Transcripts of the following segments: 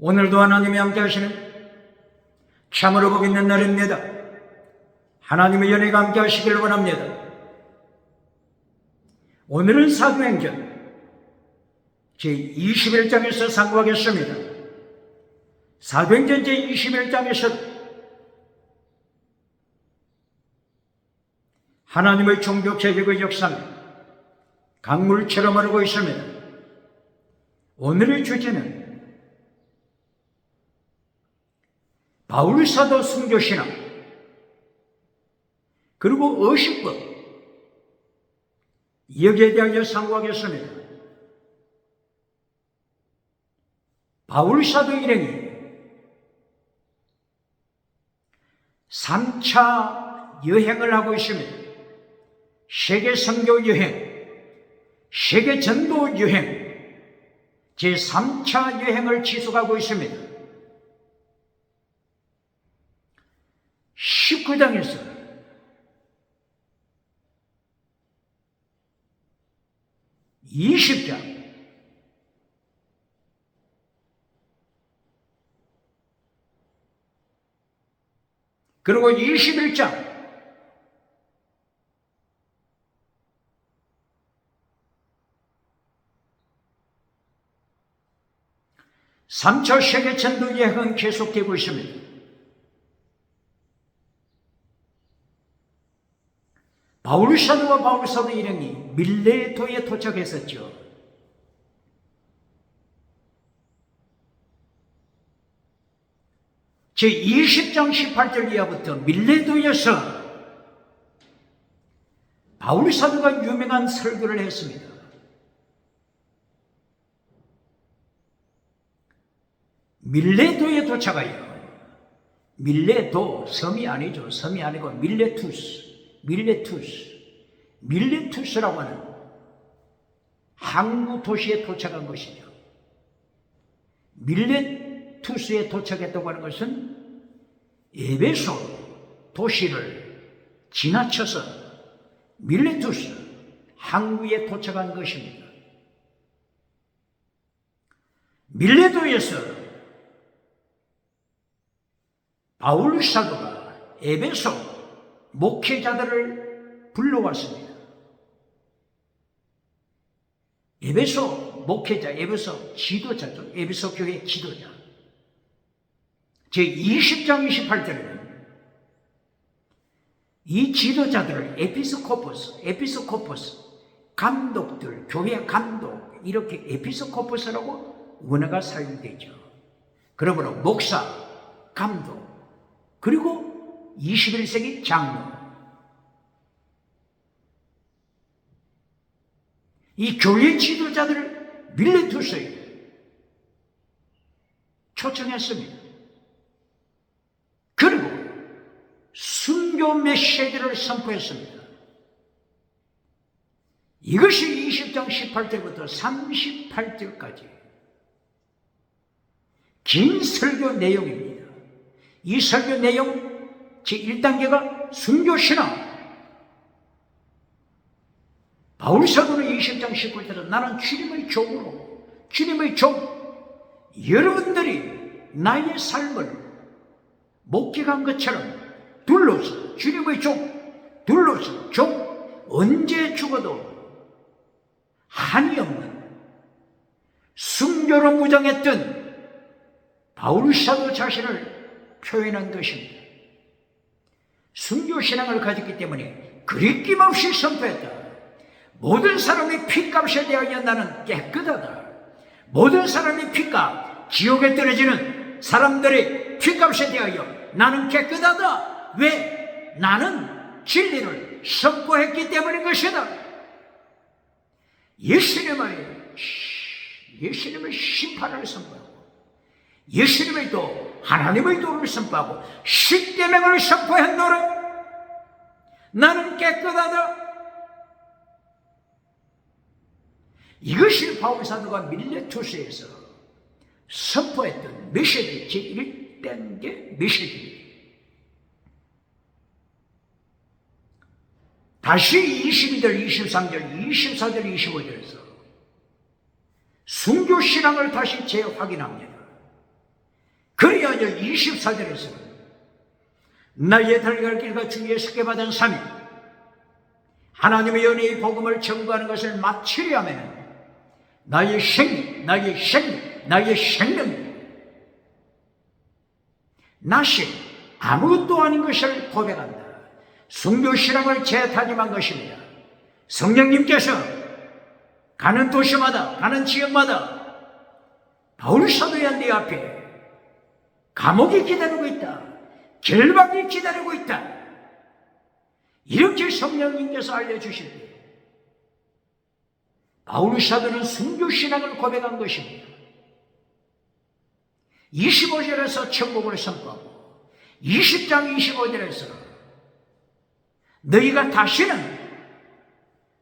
오늘도 하나님이 함께 하시는 참으로 복 있는 날입니다. 하나님의 연애가 함께 하시길 원합니다. 오늘은 사도행전 제21장에서 상고하겠습니다. 사도행전 제21장에서 하나님의 종교 개혁의 역사는 강물처럼 흐르고 있습니다. 오늘의 주제는 바울 사도 순교신앙 그리고 의식법, 여기에 대하여 상고하겠습니다. 바울 사도 일행이 3차 여행을 하고 있습니다. 세계 선교 여행, 세계 전도 여행, 제3차 여행을 지속하고 있습니다. 19장에서 (20장) 그리고 21장 3차 세계 전도 여행은 계속되고 있습니다. 바울 사도와 바울 사도 일행이 밀레토에 도착했었죠. 제20장 18절 이하부터 밀레토에서 바울 사도가 유명한 설교를 했습니다. 밀레토에 도착하여, 밀레토 섬이 아니죠. 섬이 아니고 밀레투스라고 하는 항구 도시에 도착한 것이죠. 밀레투스에 도착했다고 하는 것은 에베소 도시를 지나쳐서 밀레투스 항구에 도착한 것입니다. 밀레도에서 바울 사도가 에베소 목회자들을 불러왔습니다. 에베소 목회자, 에베소 지도자죠. 에베소 교회 지도자. 제20장 28절에는 이 지도자들을 에피스코포스, 감독들, 교회 감독, 이렇게 에피스코포스라고 원어가 사용되죠. 그러므로 목사, 감독, 그리고 21세기 장로. 이 교회 지도자들을 밀레투스에 초청했습니다. 그리고 순교 메시지를 선포했습니다. 이것이 20장 18절부터 38절까지 긴 설교 내용입니다. 이 설교 내용 제1단계가 순교신앙. 바울 사도는 20장 19절에 나는 주님의 종으로, 주님의 종, 여러분들이 나의 삶을 목격한 것처럼 둘러서 주님의 종, 둘러서 종, 언제 죽어도 한이 없는 순교로 무장했던 바울 사도 자신을 표현한 것입니다. 순교신앙을 가졌기 때문에 그리낌 없이 선포했다. 모든 사람의 핏값에 대하여 나는 깨끗하다. 모든 사람의 핏값, 지옥에 떨어지는 사람들의 핏값에 대하여 나는 깨끗하다. 왜? 나는 진리를 선포했기 때문인 것이다. 예수님의 심판을 선포하고, 예수님의 도, 하나님의 도를 선포하고, 십계명을 선포했노라. 나는 깨끗하다. 이것이 바울 사도가 밀레투스에서 선포했던 메시지, 제1단계 메시지입니다. 다시 22절, 23절, 24절, 25절에서 순교신앙을 다시 재확인합니다. 그리하여 24절에서 나의 달걀 길과 주 예수께 받은 삶, 하나님의 연애의 복음을 전거하는 것을 마치려 하면 나의 생명, 나의 생명, 나시 아무것도 아닌 것을 고백한다. 순교신앙을 재다짐한 것입니다. 성령님께서 가는 도시마다, 가는 지역마다 바울 사도야 네 앞에 감옥이 기다리고 있다, 결박이 기다리고 있다, 이렇게 성령님께서 알려주실 때 바울 사도는 순교신앙을 고백한 것입니다. 25절에서 천국을 선포하고 20장 25절에서 너희가 다시는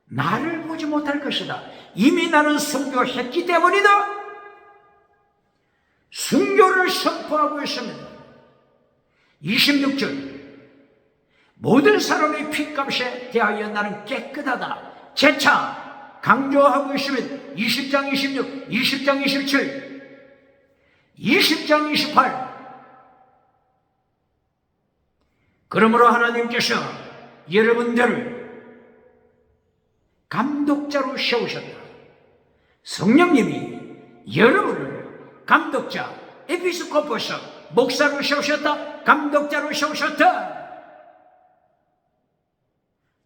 나를 보지 못할 것이다. 이미 나는 순교했기 때문이다. 순교를 선포하고 있습니다. 26절 모든 사람의 핏값에 대하여 나는 깨끗하다. 재차 강조하고 있으면 20장 26, 20장 27, 20장 28. 그러므로 하나님께서 여러분들을 감독자로 세우셨다. 성령님이 여러분을 감독자, 에피스코포스, 목사로 세우셨다. 감독자로 세우셨다.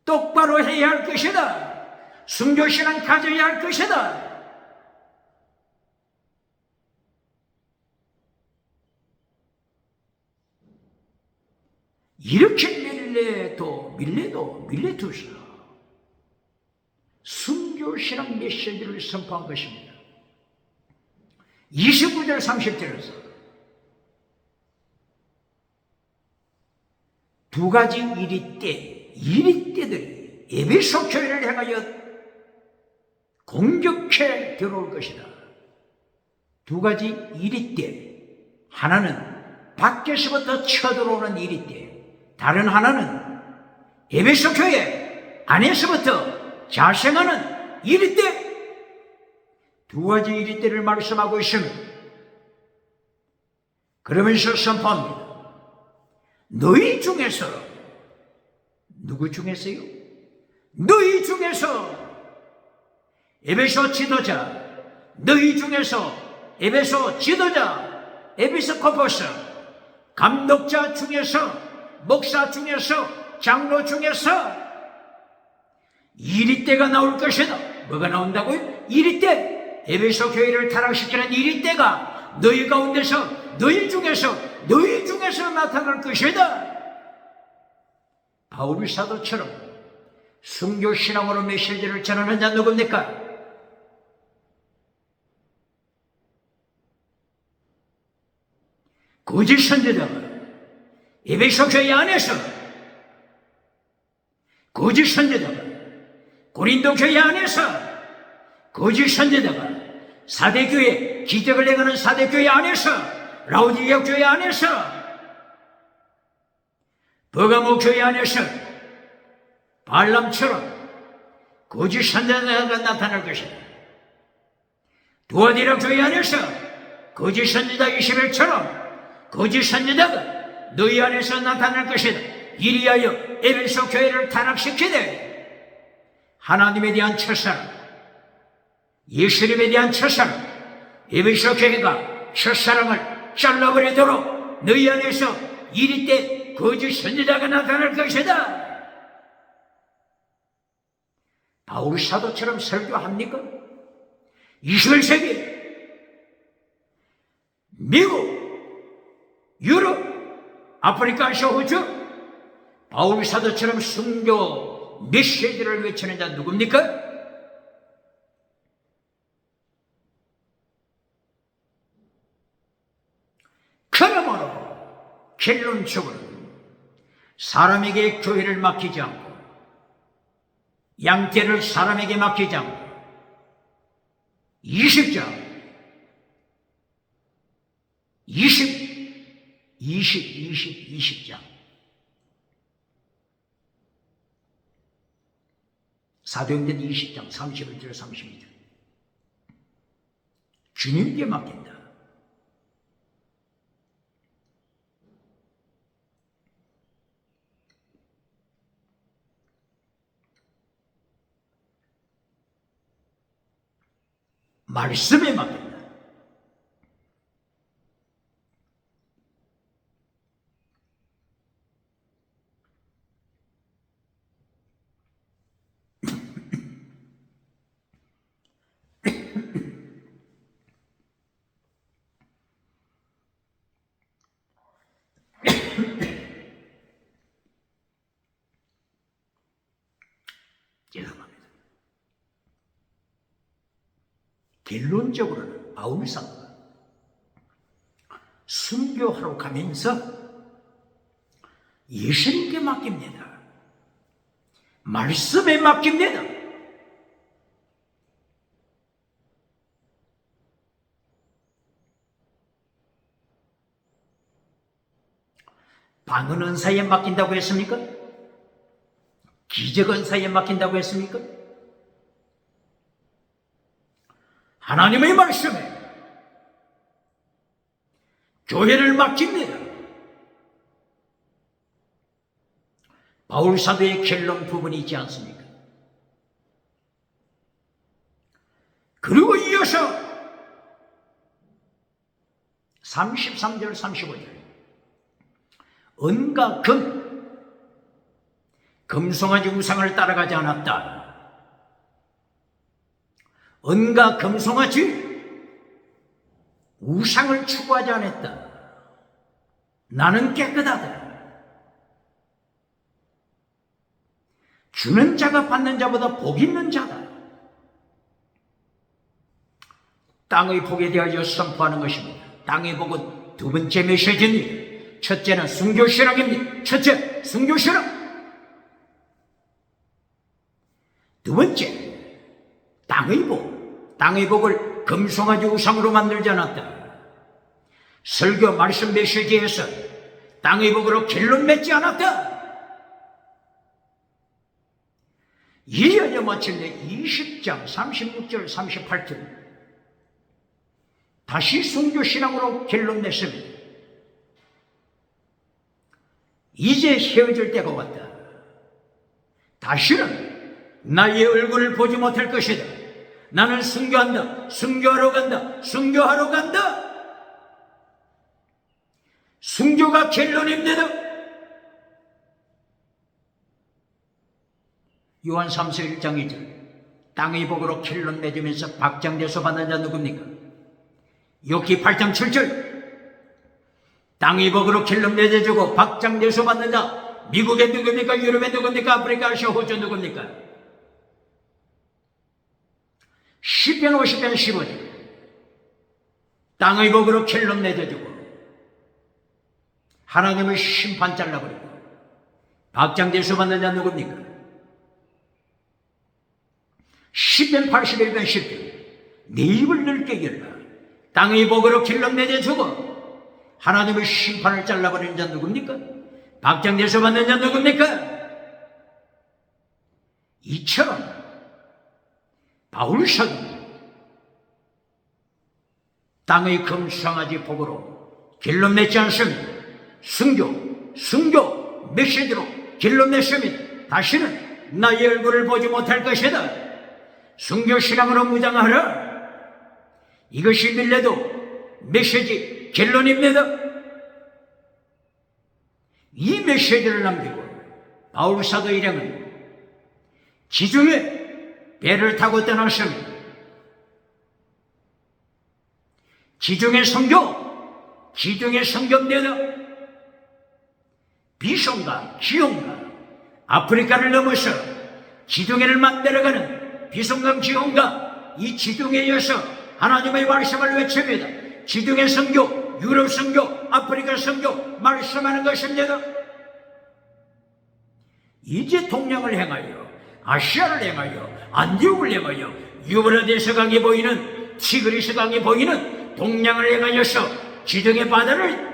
똑바로 해야 할 것이다. 순교신앙 가져야 할 것이다. 이렇게 밀레투스 순교신앙 메시지를 선포한 것입니다. 29절 30절에서 두 가지 이리떼들이 에베소 교회를 향하여 공격해 들어올 것이다. 두 가지 이리떼, 하나는 밖에서부터 쳐들어오는 이리떼, 다른 하나는 에베소 교회 안에서부터 자생하는 이리떼. 두 가지 이리떼를 말씀하고 있습니다. 그러면서 선포합니다. 너희 중에서, 누구 중에서요? 너희 중에서 에베소 지도자, 너희 중에서 에베소 지도자, 에피스코포스, 감독자 중에서, 목사 중에서, 장로 중에서 이리떼가 나올 것이다. 뭐가 나온다고요? 이리떼. 에베소 교회를 타락시키는 이리떼가 너희 가운데서, 너희 중에서 나타날 것이다. 바울 사도처럼 순교신앙으로 메시지를 전하는 자 누굽니까? 거짓 선지자가 에베소 교회 안에서, 거짓 선지자가 고린도 교회 안에서, 거짓 선지자가 사대교회, 기적을 행하는 사대교회 안에서, 라오디게아 교회 안에서, 버가모 교회 안에서 발람처럼 거짓 선지자가 나타날 것이다. 두아디라 교회 안에서 거짓 선지자 이시벨처럼 거짓 선지자가 너희 안에서 나타날 것이다. 이리하여 에베소 교회를 타락시키되 하나님에 대한 첫사랑, 예수님에 대한 첫사랑, 에베소 교회가 첫사랑을 잘라버리도록 너희 안에서 이리때 거짓 선지자가 나타날 것이다. 바울 사도처럼 설교합니까? 21세기 미국, 유럽, 아프리카, 아시아, 호주, 바울 사도처럼 순교 메시지를 외치는 자 누굽니까? 그러므로 결론적으로 사람에게 교회를 맡기지 않고, 양떼를 사람에게 맡기지 않고 20장 20장 사도행전 20장 31절 32절 주님께 맡긴다. 말씀에 맡긴다. 죄송합니다. 결론적으로는 바울 사도가 순교하러 가면서 예수님께 맡깁니다. 말씀에 맡깁니다. 방언 은사에 맡긴다고 했습니까? 기적 은사에 맡긴다고 했습니까? 하나님의 말씀에 교회를 맡깁니다. 바울 사도의 결론 부분이 있지 않습니까? 그리고 이어서 33절 35절 은과 금송아지 우상을 따라가지 않았다. 은과 금송아지 우상을 추구하지 않았다. 나는 깨끗하다. 주는 자가 받는 자보다 복 있는 자다. 땅의 복에 대하여 선포하는 것입니다. 땅의 복은 두 번째 메시지입니다. 첫째는 순교신앙입니다. 첫째, 순교신앙. 두 번째, 땅의 복. 땅의 복을 금송아지 우상으로 만들지 않았다. 설교 말씀 메시지에서 땅의 복으로 결론 맺지 않았다. 이어져 마침내 20장 36절 38절 다시 순교신앙으로 결론 냈습니다. 이제 헤어질 때가 왔다. 다시는 나의 얼굴을 보지 못할 것이다. 나는 순교한다. 순교하러 간다. 순교하러 간다. 순교가 결론입니다. 요한 3서 1장 2절 땅의 복으로 결론 맺으면서 박장대소 받는 자 누굽니까? 욥기 8장 7절 땅의 복으로 결론 맺어주고 박장대소 받는 자 미국에 누굽니까? 유럽에 누굽니까? 아프리카, 아시아, 호주 누굽니까? 시편 50편 15절 땅의 복으로 결론 맺어주고 하나님의 심판 잘라버리고 박장대소 받는 자 누굽니까? 시편 81편 10절 내 입을 넓게 열라 땅의 복으로 결론 맺어주고 하나님의 심판을 잘라버리는 자 누굽니까? 박장대소 받는 자 누굽니까? 이처럼 바울 사도 땅의 금송아지 복으로 결론 맺지 않습니다. 순교 메시지로 결론 냈습니다. 다시는 나의 얼굴을 보지 못할 것이다. 순교신앙으로 무장하라. 이것이 밀레도 메시지 결론입니다. 이 메시지를 남기고 바울 사도 일행은 지중해 배를 타고 떠났습니다. 지중해 선교입니다. 비송과 기용과 아프리카를 넘어서 지중해를 만들어가는 비송강 지용과 이 지중해에 이어서 하나님의 말씀을 외칩니다. 지중해 선교, 유럽 선교, 아프리카 선교 말씀하는 것입니다. 이제 동양을 향하여 아시아를 향하여 안디옥을 향하여 유브라데스 강이 보이는 티그리스 강이 보이는 동양을 향하여서 지중해 바다를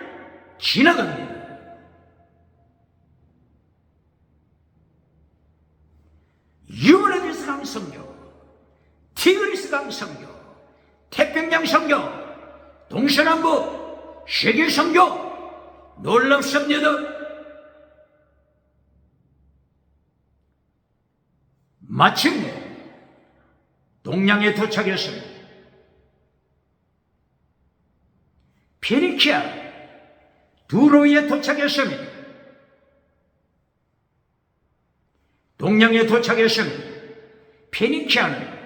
지나갑니다. 유브라데스 강 선교, 티그리스 강 선교, 태평양 선교, 동서남북 세계 선교 놀랍습니다. 마침내 동양에 도착했습니다. 페니키아 두로에 도착했습니다. 동양에 도착했습니다. 페니키아는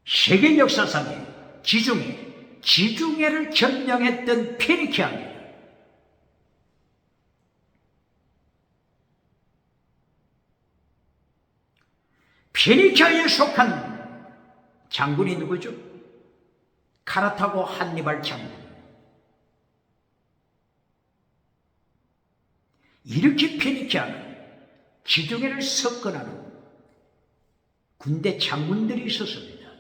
세계 역사상의 지중해를 점령했던 페니키아입니다. 페니키아에 속한 장군이 누구죠? 카르타고 한니발 장군. 이렇게 페니키아는 지중해를 석권하는 군대 장군들이 있었습니다.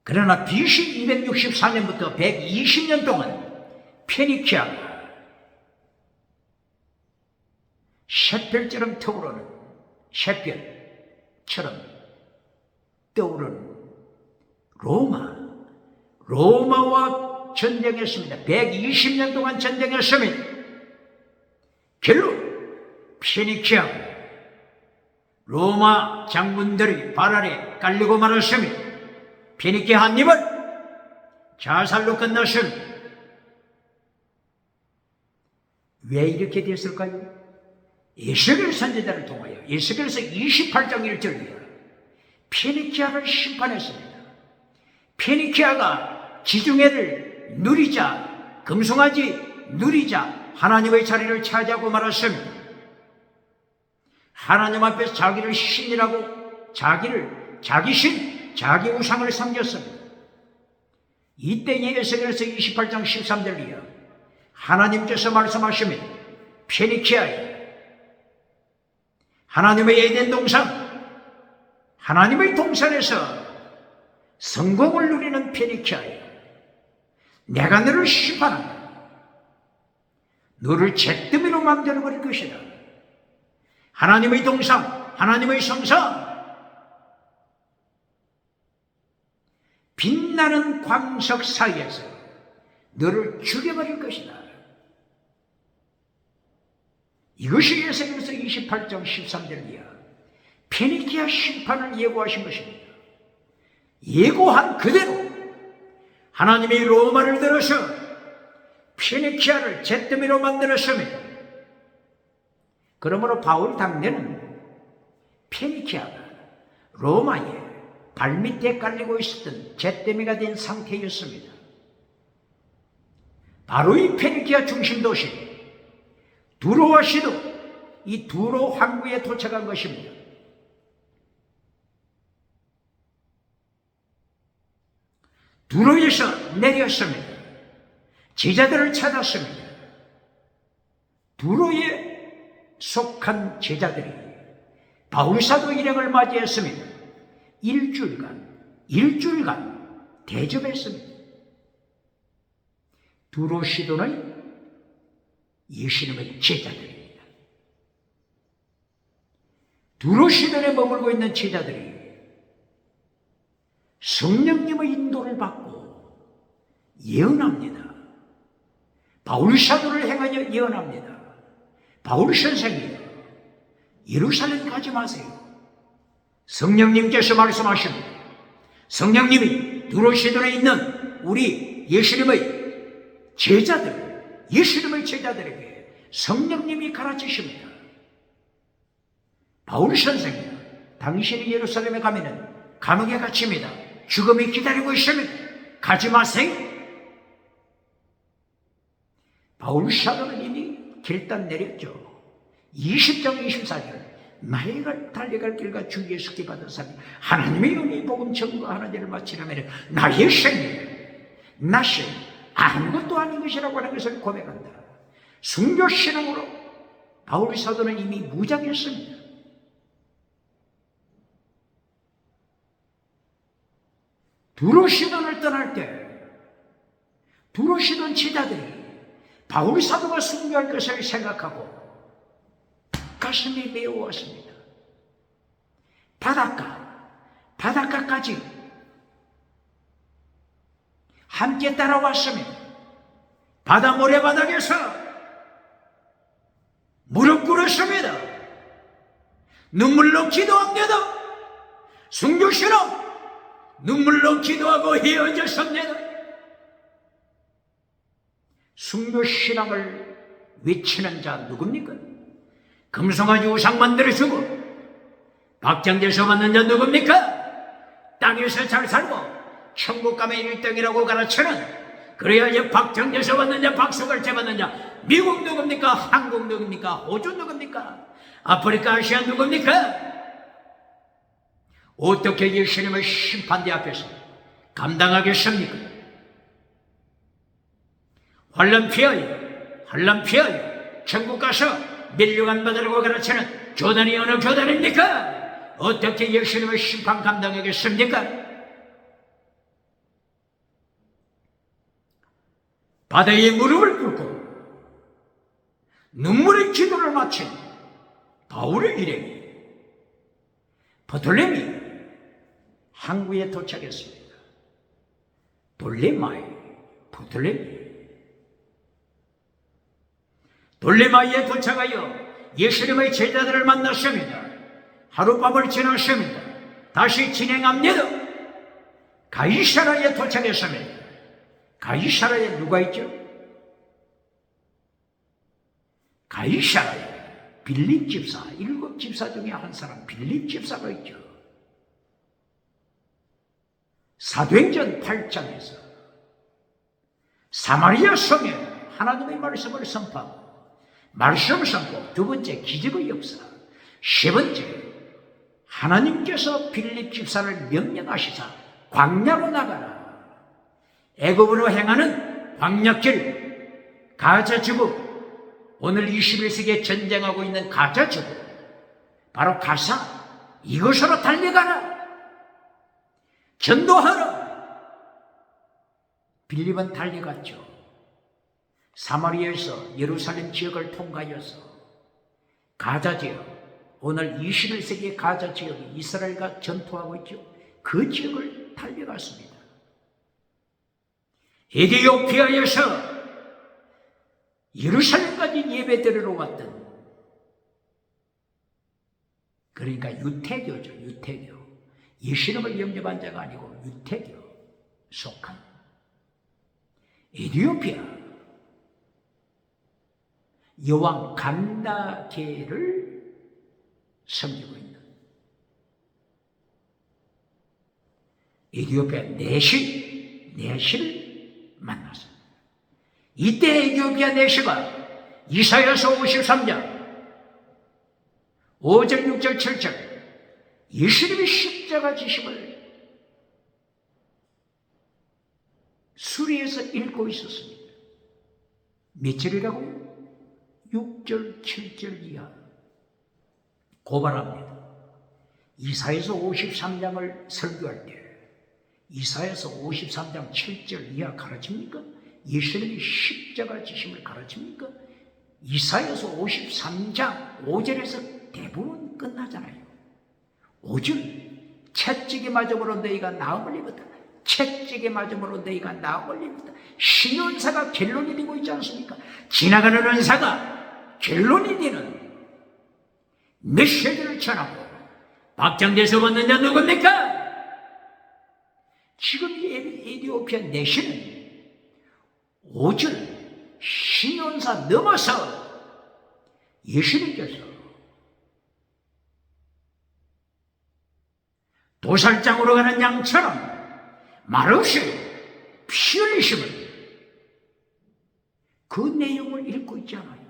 그러나 BC 264년부터 120년 동안 페니키아가 샛별처럼 떠오르는 샛별처럼 떠오르는 로마와 전쟁했습니다. 120년 동안 전쟁했습니다. 결국 페니키아 로마 장군들이 발 아래 깔리고 말았습니다. 페니키아 한니발 자살로 끝났습니다. 왜 이렇게 됐을까요? 에스겔 선지자를 통하여 에스겔서 28장 1절이요 페니키아를 심판했습니다. 페니키아가 지중해를 누리자, 금송아지 누리자 하나님의 자리를 차지하고 말았습니다. 하나님 앞에서 자기를 신이라고 자기 신, 자기 우상을 섬겼습니다. 이때에 에스겔서 28장 13절이요 하나님께서 말씀하십니다. 페니키아에 하나님의 에덴 동산, 하나님의 동산에서 성공을 누리는 페니키아에 내가 너를 심판한다. 너를 잿더미로 만들어버릴 것이다. 하나님의 동산, 하나님의 성산, 빛나는 광석 사이에서 너를 죽여버릴 것이다. 이것이 에스겔서 28장 13절이야. 페니키아 심판을 예고하신 것입니다. 예고한 그대로 하나님이 로마를 들어서 페니키아를 잿더미로 만들었습니다. 그러므로 바울 당대는 페니키아가 로마의 발밑에 깔리고 있었던 잿더미가 된 상태였습니다. 바로 이 페니키아 중심 도시 두로와 시도, 이 두로 항구에 도착한 것입니다. 두로에서 내렸습니다. 제자들을 찾았습니다. 두로에 속한 제자들이 바울사도 일행을 맞이했습니다. 일주일간 대접했습니다. 두로 시도는 예수님의 제자들입니다. 두로 시돈에 머물고 있는 제자들이 성령님의 인도를 받고 예언합니다. 바울 사도를 행하여 예언합니다. 바울 선생이요, 예루살렘 가지 마세요. 성령님께서 말씀하십니다. 성령님이 두로 시돈에 있는 우리 예수님의 제자들에게 성령님이 가르치십니다. 바울 선생이요, 당신이 예루살렘에 가면은 감옥에 갇힙니다. 죽음이 기다리고 있습니다. 가지 마세요. 바울 사도는 이미 결단 내렸죠. 20장 24절 나의 달려갈 길과 주 예수께 받은 사람이 하나님의 영이 복음 전거하는 일을 마치려면 나의 생명, 나신 아무것도 아닌 것이라고 하는 것을 고백한다. 순교신앙으로 바울 사도는 이미 무장했습니다. 두로 시돈을 떠날 때 두로 시돈 제자들이 바울 사도가 순교할 것을 생각하고 가슴이 메워왔습니다. 바닷가까지 함께 따라왔습니다. 바다 모래바닥에서 무릎 꿇었습니다. 눈물로 기도합니다. 순교신앙 눈물로 기도하고 헤어졌습니다. 순교신앙을 외치는 자 누굽니까? 금송아지 우상 만들어주고 박장대소 받는 자 누굽니까? 땅에서 잘 살고 천국 가면 1등이라고 가르치는, 그래야 이제 박장대소 받는 자, 박수갈채 받는 자, 미국 누굽니까? 한국 누굽니까? 호주 누굽니까? 아프리카, 아시아 누굽니까? 어떻게 예수님의 심판대 앞에서 감당하겠습니까? 환난 피하여 천국 가서 밀려간 받으라고 가르치는 교단이 어느 교단입니까? 어떻게 예수님의 심판 감당하겠습니까? 바다에 무릎을 꿇고 눈물의 기도를 마친 바울의 일행이 버톨레미 항구에 도착했습니다. 돌레마이에 도착하여 예수님의 제자들을 만났습니다. 하룻밤을 지났습니다. 다시 진행합니다. 가이사라에 도착했습니다. 가이사라에 누가 있죠? 가이사라에 빌립 집사, 7 집사 중에 한 사람 빌립 집사가 있죠. 사도행전 8장에서 사마리아 성에 하나님의 말씀을 선포하고, 말씀 선포, 두 번째 기적의 역사, 세 번째 하나님께서 빌립 집사를 명령하시사 광야로 나가라. 애굽으로 행하는 광야길, 가자지구, 오늘 21세기에 전쟁하고 있는 가자지구, 바로 가사, 이곳으로 달려가라. 전도하라. 빌립은 달려갔죠. 사마리아에서 예루살렘 지역을 통과해서 가자 지역, 오늘 21세기의 가자 지역이 이스라엘과 전투하고 있죠. 그 지역을 달려갔습니다. 에티오피아에서 예루살렘까지 예배드리러 왔던, 그러니까 유태교죠. 유태교. 예수님을 영접한 자가 아니고 유태교 속한 에티오피아 여왕 간다게를 섬기고 있는 에티오피아 내시를 만났습니다. 이때 에티오피아 내시가 이사야서 53장 5절, 6절, 7절 예수님의 십자가 지심을 수리해서 읽고 있었습니다. 며칠이라고요? 6절, 7절 이하 고발합니다. 이사야서 53장을 설교할 때 이사야서 53장 7절 이하 가르칩니까? 예수님이 십자가 지심을 가르칩니까? 이사야서 53장 5절에서 대부분 끝나잖아요. 5절 채찍에 맞음으로 너희가 나음을 입었다. 채찍에 맞음으로 너희가 나음을 입었다. 신연사가 결론이 되고 있지 않습니까? 지나가는 은사가 결론이 되는 메시지를 전하고 박장대소 받는 자 누굽니까? 지금 이 에티오피아 내시는 5절 신연사 넘어서 예수님께서 도살장으로 가는 양처럼 말없이 피 흘리심을, 그 내용을 읽고 있지 않아요.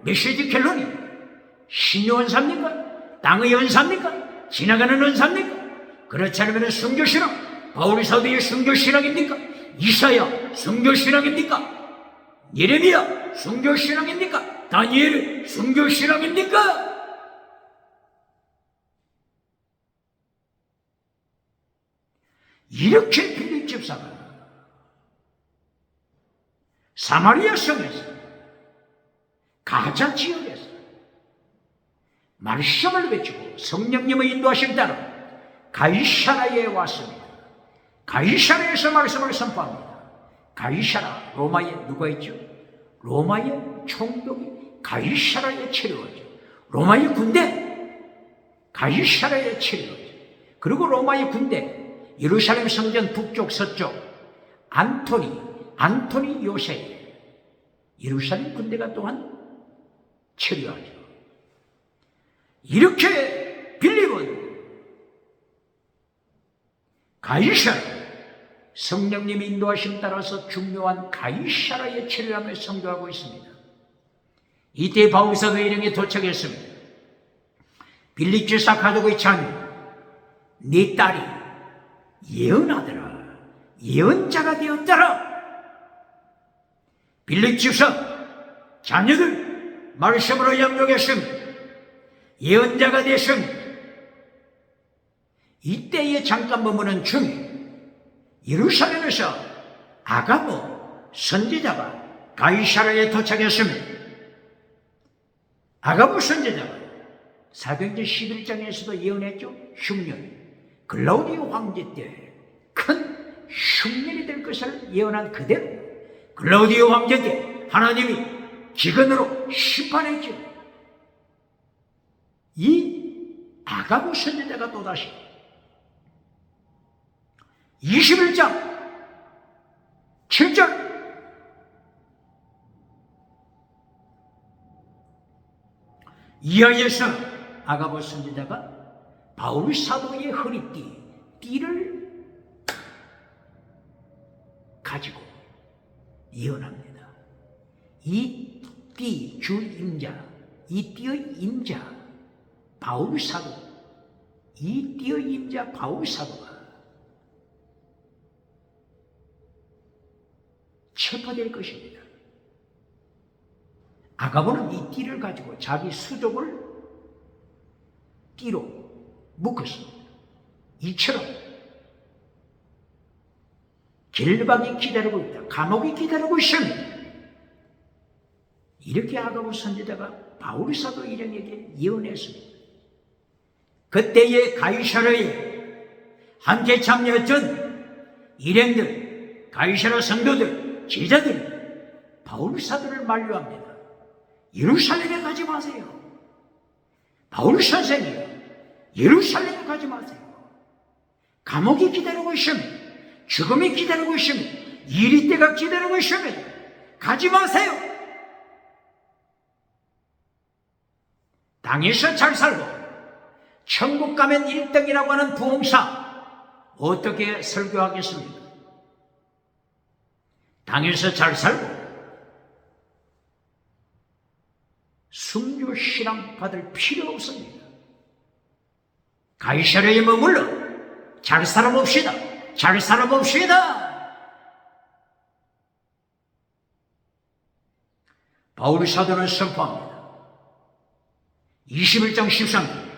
메시지 결론이 신의 은사입니까? 땅의 은사입니까? 지나가는 은사입니까? 그렇지 않으면 순교신앙, 바울이 사도의 순교신앙입니까? 이사야 순교신앙입니까? 예레미야 순교신앙입니까? 다니엘 순교신앙입니까? 이렇게 빌립 집사가 사마리아 성에서, 가자 지역에서 말씀을 외치고 성령님의 인도하심 따라 가이사라에 왔습니다. 가이사라에서 말씀을 선포합니다. 가이사라, 로마에 누가 있죠? 로마의 총독이 가이사라에 체류하죠. 로마의 군대, 가이사라의 체류, 그리고 로마의 군대, 예루살렘 성전 북쪽 서쪽 안토니 요새, 예루살렘 군대가 또한 체류하죠. 이렇게 빌립은 가이사라, 성령님의 인도하심 따라서 중요한 가이사라의 체류함을 선교하고 있습니다. 이때 바울사도 일행에 도착했습니다. 빌립 지사 가족의 자녀, 네 딸이 예언하더라, 예언자가 되었더라. 빌립 지사 자녀들 말씀으로 양육했습니다. 예언자가 됐습니다. 이때의 잠깐 머무는 중에 예루살렘에서 아가보 선지자가 가이사라에 도착했습니다. 아가보 선지자가 사도행전 11장에서도 예언했죠. 흉년, 글라우디오 황제 때 큰 흉년이 될 것을 예언한 그대로 글라우디오 황제 때 하나님이 기근으로 심판했죠. 이 아가보 선지자가 또다시 21장 7절 이하에서 아가보 선지자가 바울 사도의 띠를 가지고 예언합니다. 이 띠 주임자, 이 띠의 임자 바울 사도, 이 띠의 임자 바울 사도가 체포될 것입니다. 아가보는 이 띠를 가지고 자기 수족을 띠로 묶었습니다. 이처럼 길박이 기다리고 있다, 감옥이 기다리고 있습니다. 이렇게 아가보 선지자가 바울 사도 일행에게 예언했습니다. 그때의 가이사라에 함께 참여했던 일행들, 가이사라 성도들, 제자들이 바울 사도를 만류합니다. 예루살렘에 가지 마세요. 바울 선생이요, 예루살렘에 가지 마세요. 감옥이 기다리고 있습니다. 죽음이 기다리고 있습니다. 이리 때가 기다리고 있습니다. 가지 마세요. 땅에서 잘 살고 천국 가면 1등이라고 하는 부흥사 어떻게 설교하겠습니까? 땅에서 잘 살고 순교 신앙 받을 필요 없습니다. 가이사라에 머물러 잘 살아봅시다. 잘 살아봅시다. 바울 사도는 선포합니다. 21장 13절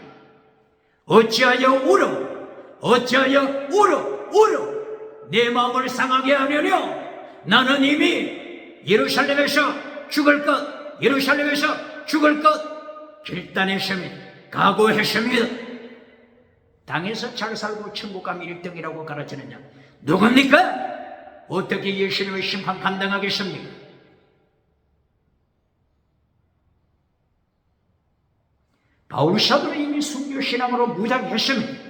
어찌하여 울어 내 마음을 상하게 하려뇨. 나는 이미 예루살렘에서 죽을 것 결단했습니다. 각오했습니다. 땅에서 잘 살고 천국 가면 1등이라고 가르치느냐? 누굽니까? 어떻게 예수님의 심판 감당하겠습니까? 바울 사도는 이미 순교신앙으로 무장했습니다.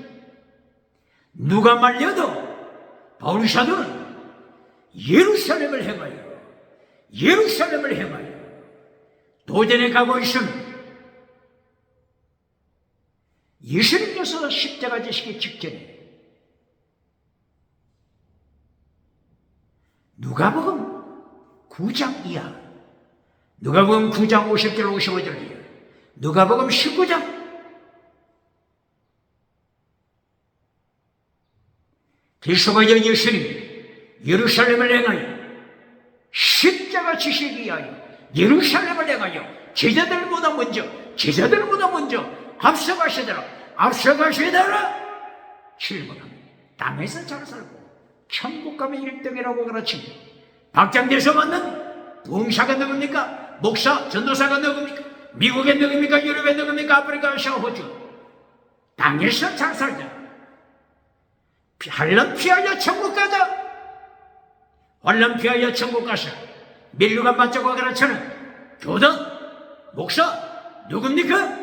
누가 말려도 바울 사도는 예루살렘을 향하여 도전에 가고 있습니다. 예수님께서 십자가 지시기 직전에 누가복음 9장 이하, 누가복음 9장 50절 55절 이하, 누가복음 19장 그리스도가 예수님 예루살렘을 향하여 십자가 지시기 위하여 예루살렘을 향하여 제자들보다 먼저 앞서가시더라 실문합니다. 땅에서 잘 살고 천국 가면 1등이라고 가르칩니다. 박장대에서 만난 부흥사가 누굽니까? 목사, 전도사가 누굽니까? 미국에 누굽니까? 유럽에 누굽니까? 아프리카, 아시아, 호주. 땅에서 잘 살자. 환난 피하여 천국 가자. 환난 피하여 천국 가자. 밀류가 맞자고 가르치는 교단, 목사 누굽니까?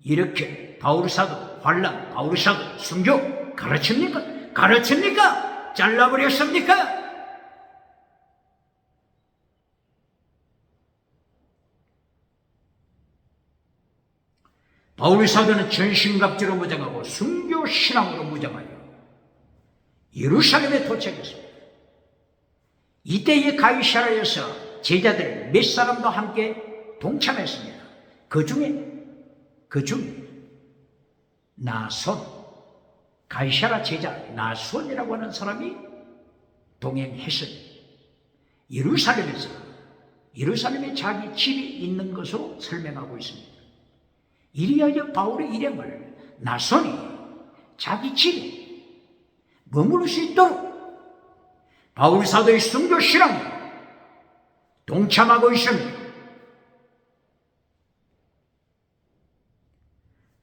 이렇게 바울사도 환난, 바울사도 순교 가르칩니까? 가르칩니까? 잘라버렸습니까? 바울사도는 전신갑주로 무장하고 순교 신앙으로 무장하여 예루살렘에 도착했습니다. 이때의 가이사라에서 제자들 몇 사람도 함께 동참했습니다. 그 중에 나손, 가이사라 제자 나손이라고 하는 사람이 동행했습니다. 예루살렘에 자기 집이 있는 것으로 설명하고 있습니다. 이리하여 바울의 일행을 나손이 자기 집에 머무를 수 있도록 바울 사도의 순교 신앙에 동참하고 있습니다.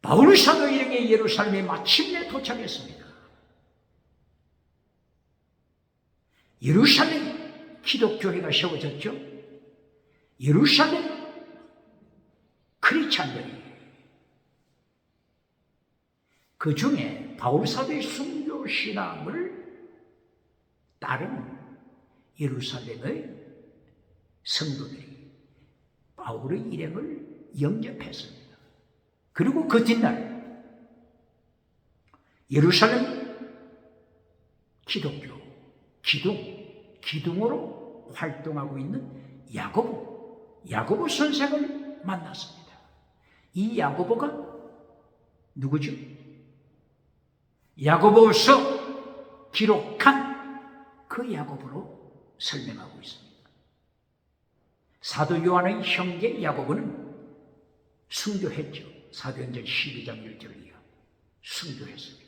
바울 사도 일행이 예루살렘에 마침내 도착했습니다. 예루살렘 기독교회가 세워졌죠. 예루살렘 크리스찬들이 그 중에 바울 사도의 순교 신앙을 따르는 예루살렘의 성도들이 바울의 일행을 영접했습니다. 그리고 그 뒷날 예루살렘 기독교 기둥으로 활동하고 있는 야고보 선생을 만났습니다. 이 야고보가 누구죠? 야고보서 기록한 그 야고보로 설명하고 있습니다. 사도 요한의 형제 야고보는 순교했죠. 사도행전 12장 1절을 이하 순교했습니다.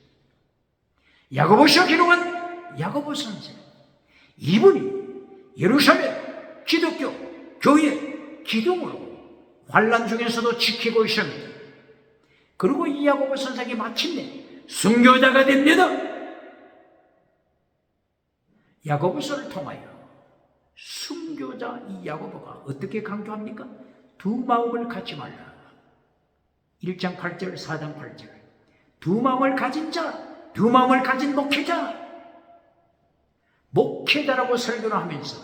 야고보서 기록한 야고보 선생, 이분이 예루살렘 기독교 교회 기둥으로 환난 중에서도 지키고 있습니다. 그리고 이 야고보 선생이 마침내 순교자가 됩니다. 야고보서를 통하여 순교자 이 야고보가 어떻게 강조합니까? 두 마음을 갖지 말라. 1장 8절, 4장 8절. 두 마음을 가진 자, 두 마음을 가진 목회자라고 설교를 하면서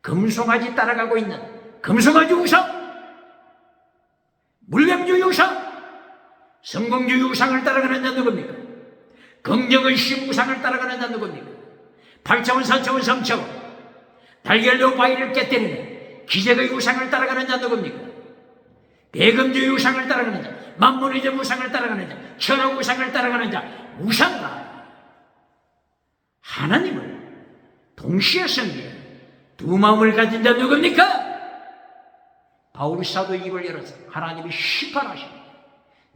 금송아지 따라가고 있는 금송아지 우상, 물량주의 우상, 성공주의 우상을 따라가는 자 누굽니까? 긍정의식 우상을 따라가는 자 누굽니까? 8차원, 4차원, 3차원 달걀로 바위를 깨뜨리는 기적의 우상을 따라가는 자 누굽니까? 대금주의 우상을 따라가는 자, 만몬이즘 우상을 따라가는 자, 천억 우상을 따라가는 자, 우상과 하나님을 동시에 섬기는 두 마음을 가진 자 누굽니까? 바울 사도 입을 열어서 하나님이 심판하십니다.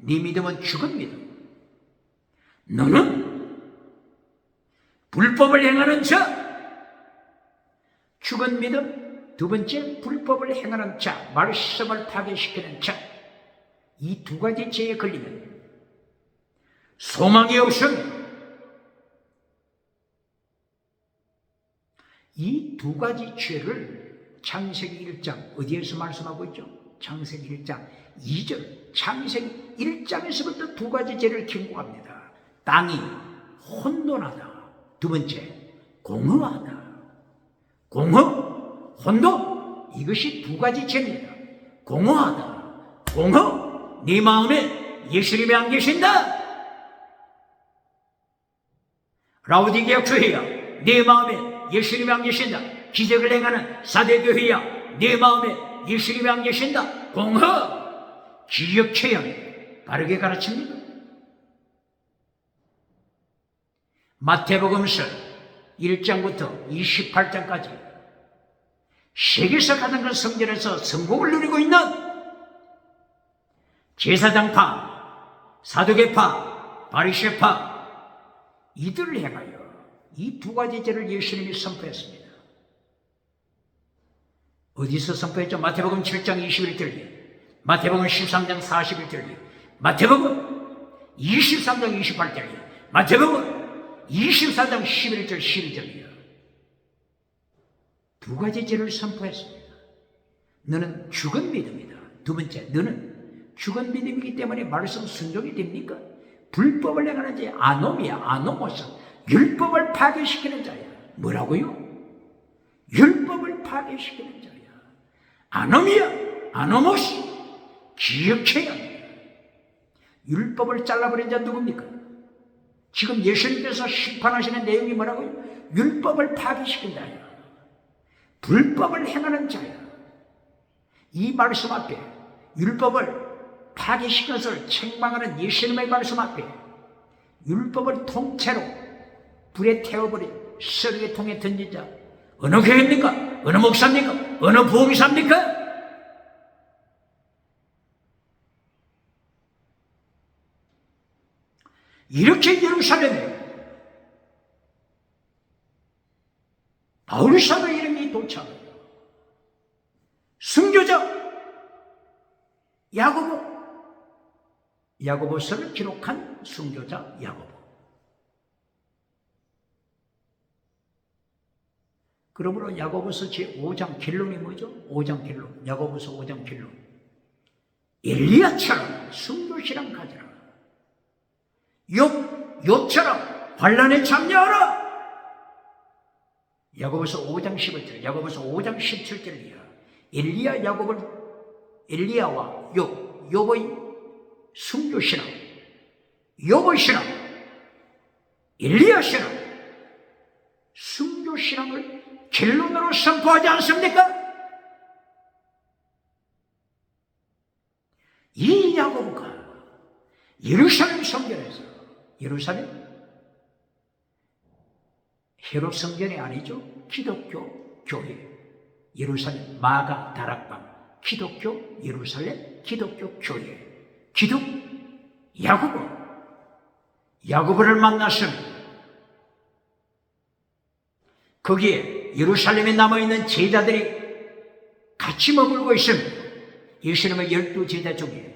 네 믿음은 죽은 믿음. 너는 불법을 행하는 자, 죽은 믿음. 두 번째, 불법을 행하는 자, 말씀을 파괴시키는 자. 이 두 가지 죄에 걸리면 소망이 없습니다. 이 두 가지 죄를 창세기 1장 어디에서 말씀하고 있죠? 창세기 1장 2절, 창세기 1장에서부터 두 가지 죄를 경고합니다. 땅이 혼돈하다. 두 번째, 공허하다. 공허, 혼돈, 이것이 두 가지 죄입니다. 공허하다. 공허, 네 마음에 예수님이 안 계신다. 라오디게아 교회야, 네 마음에 예수님이 안 계신다. 기적을 행하는 사대교회야, 네 마음에 예수님이 안 계신다. 공허, 기억체험 바르게 가르칩니다. 마태복음서 1장부터 28장까지 세계에서 가장 큰 성전에서 성공을 누리고 있는 제사장파, 사두개파, 바리새파 이들을 향하여 이 두 가지 죄를 예수님이 선포했습니다. 어디서 선포했죠? 마태복음 7장 21절기, 마태복음 13장 41절기, 마태복음 23장 28절기, 마태복음 24장 11절 12절이요. 두 가지 죄를 선포했습니다. 너는 죽은 믿음이다. 두 번째, 너는 죽은 믿음이기 때문에 말씀 순종이 됩니까? 불법을 행하는 자 아놈이야. 아노모스. 율법을 파괴시키는 자야. 뭐라고요? 율법을 파괴시키는 자야. 아놈이야. 아노모스. 기억해야 합니다. 율법을 잘라버린 자 누굽니까? 지금 예수님께서 심판하시는 내용이 뭐라고요? 율법을 파괴시킨 자야. 불법을 행하는 자야. 이 말씀 앞에 율법을 파괴시킨 것을 책망하는 예수님의 말씀 앞에 율법을 통째로 불에 태워버린 쓰레기 통에 던진 자 어느 교회입니까? 어느 목사입니까? 어느 부흥사입니까? 이렇게 예루살렘에 바울 사도 이름이 도착해요. 순교자 야고보서를 기록한 순교자 야고보. 그러므로 야고보서 제5장 결론이 뭐죠? 5장 결론. 야고보서 5장 결론. 엘리야처럼 순교시랑 가져라. 욥처럼 환난에 참여하라. 야고보서 5장 11절, 야고보서 5장 17절이야. 엘리야와 욥의 순교신앙, 욥의 신앙, 엘리야 신앙, 순교신앙을 결론으로 선포하지 않습니까? 이 야고보가 예루살렘 성전에서, 예루살렘 헤롯 성전이 아니죠. 기독교 교회, 예루살렘 마가 다락방, 기독교 예루살렘 기독교 교회, 기독 야고보를 만났습니다. 거기에 예루살렘에 남아있는 제자들이 같이 머물고 있습니다. 예수님의 12제자 중에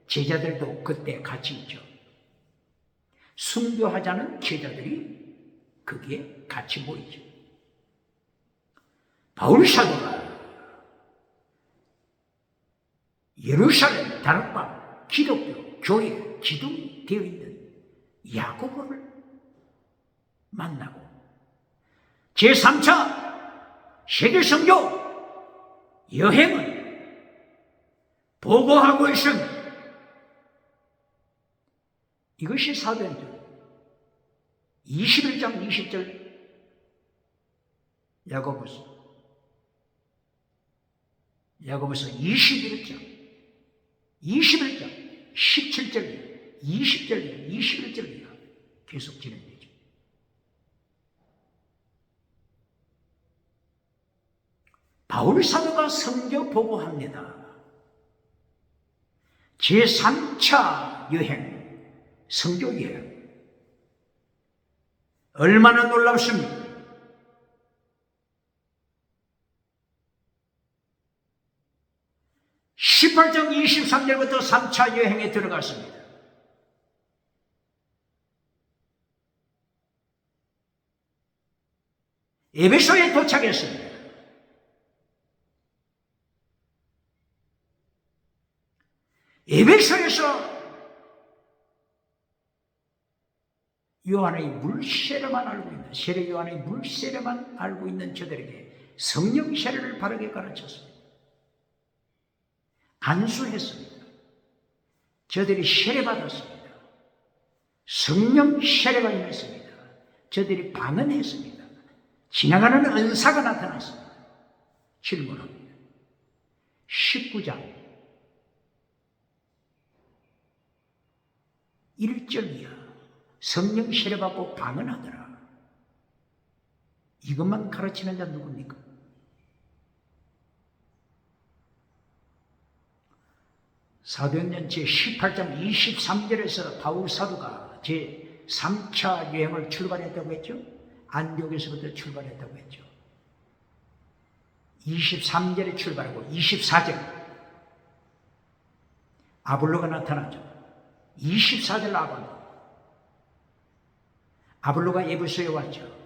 제자들도 그때 같이 있죠. 순교하자는 제자들이 거기에 같이 모이죠. 바울 사도가 예루살렘 다락방 기독교 교회 기둥이 되어 있는 야고보를 만나고 제3차 세계선교 여행을 보고하고 있습니다. 이것이 사도행전 21장 20절 야고보서 21장 17절 20절 21절이야. 계속 진행되죠. 바울 사도가 선교 보고합니다. 제3차 여행, 선교 여행. 얼마나 놀랍습니까? (18장 23절부터) 3차 여행에 들어갔습니다. 에베소에 도착했습니다. 에베소에서 요한의 물세례만 알고 있는, 세례 요한의 물세례만 알고 있는 저들에게 성령 세례를 바르게 가르쳤습니다. 안수했습니다. 저들이 세례받았습니다. 성령 세례가 임했습니다. 저들이 방언했습니다. 지나가는 은사가 나타났습니다. 질문합니다. 19장 1절이야. 성령 세례받고 방언하더라. 이것만 가르치는 자 누굽니까? 사도행전 제18장 23절에서 바울 사도가 제3차 여행을 출발했다고 했죠. 안디옥에서부터 출발했다고 했죠. 23절에 출발하고 24절 아볼로가 나타나죠. 24절 아볼로가 에베소에 왔죠.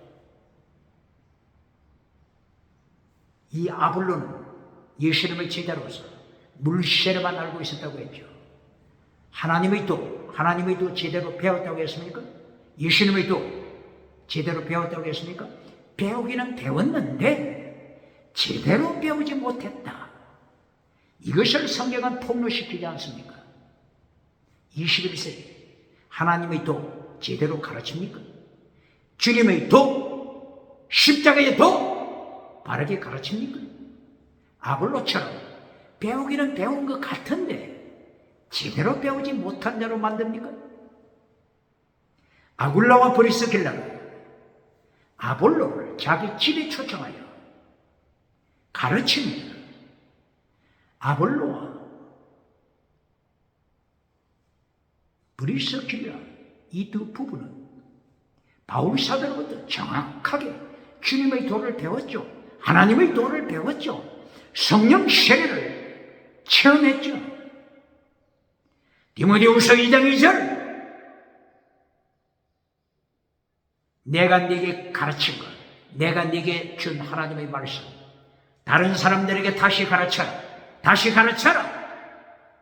이 아볼로는 예수님의 제자로서 물세례만 알고 있었다고 했죠. 하나님의 도 제대로 배웠다고 했습니까? 예수님의 도 제대로 배웠다고 했습니까? 배우기는 배웠는데 제대로 배우지 못했다. 이것을 성경은 폭로시키지 않습니까? 21세기 하나님의 도 제대로 가르칩니까? 주님의 도, 십자가의 도 바르게 가르칩니까? 아볼로처럼 배우기는 배운 것 같은데 제대로 배우지 못한 자로 만듭니까? 아굴라와 브리스길라가 아볼로를 자기 집에 초청하여 가르칩니다. 아볼로와 브리스길라 이 두 부부는 바울 사도로부터 정확하게 주님의 도를 배웠죠. 하나님의 도를 배웠죠. 성령 세례를 체험했죠. 디모데후서 2장 2절 내가 네게 가르친 것, 내가 네게 준 하나님의 말씀 다른 사람들에게 다시 가르쳐라. 다시 가르쳐라.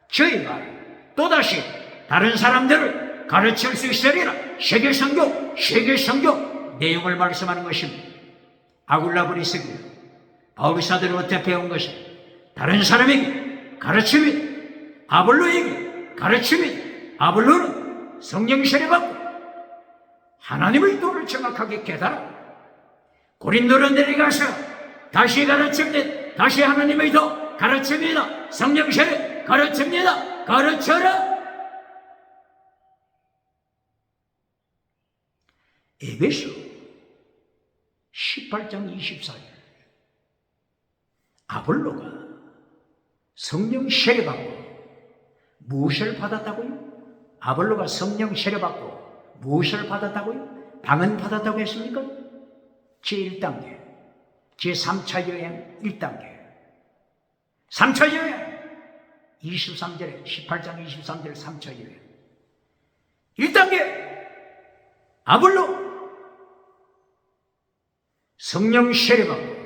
저희가 또다시 다른 사람들을 가르칠 수 있으리라. 세계성경 내용을 말씀하는 것입니다. 아굴라 브리스길라 바울 사도로부터 배운 것은 다른 사람에게 가르침이다. 아볼로에게 가르침이다. 아볼로는 성령 세례받고 하나님의 도를 정확하게 깨달아 고린도인들에게 가서 다시 가르칠 때 다시 하나님의 도 가르칩니다. 성령 세례 가르칩니다. 가르쳐라. 에베소 18장 24절 아볼로가 성령 세례받고 무엇을 받았다고요? 아볼로가 성령 세례받고 무엇을 받았다고요? 방언 받았다고 했습니까? 제1단계 제3차 여행 1단계 3차 여행 23절에 18장 23절 3차 여행 1단계 아볼로 성령 세례받고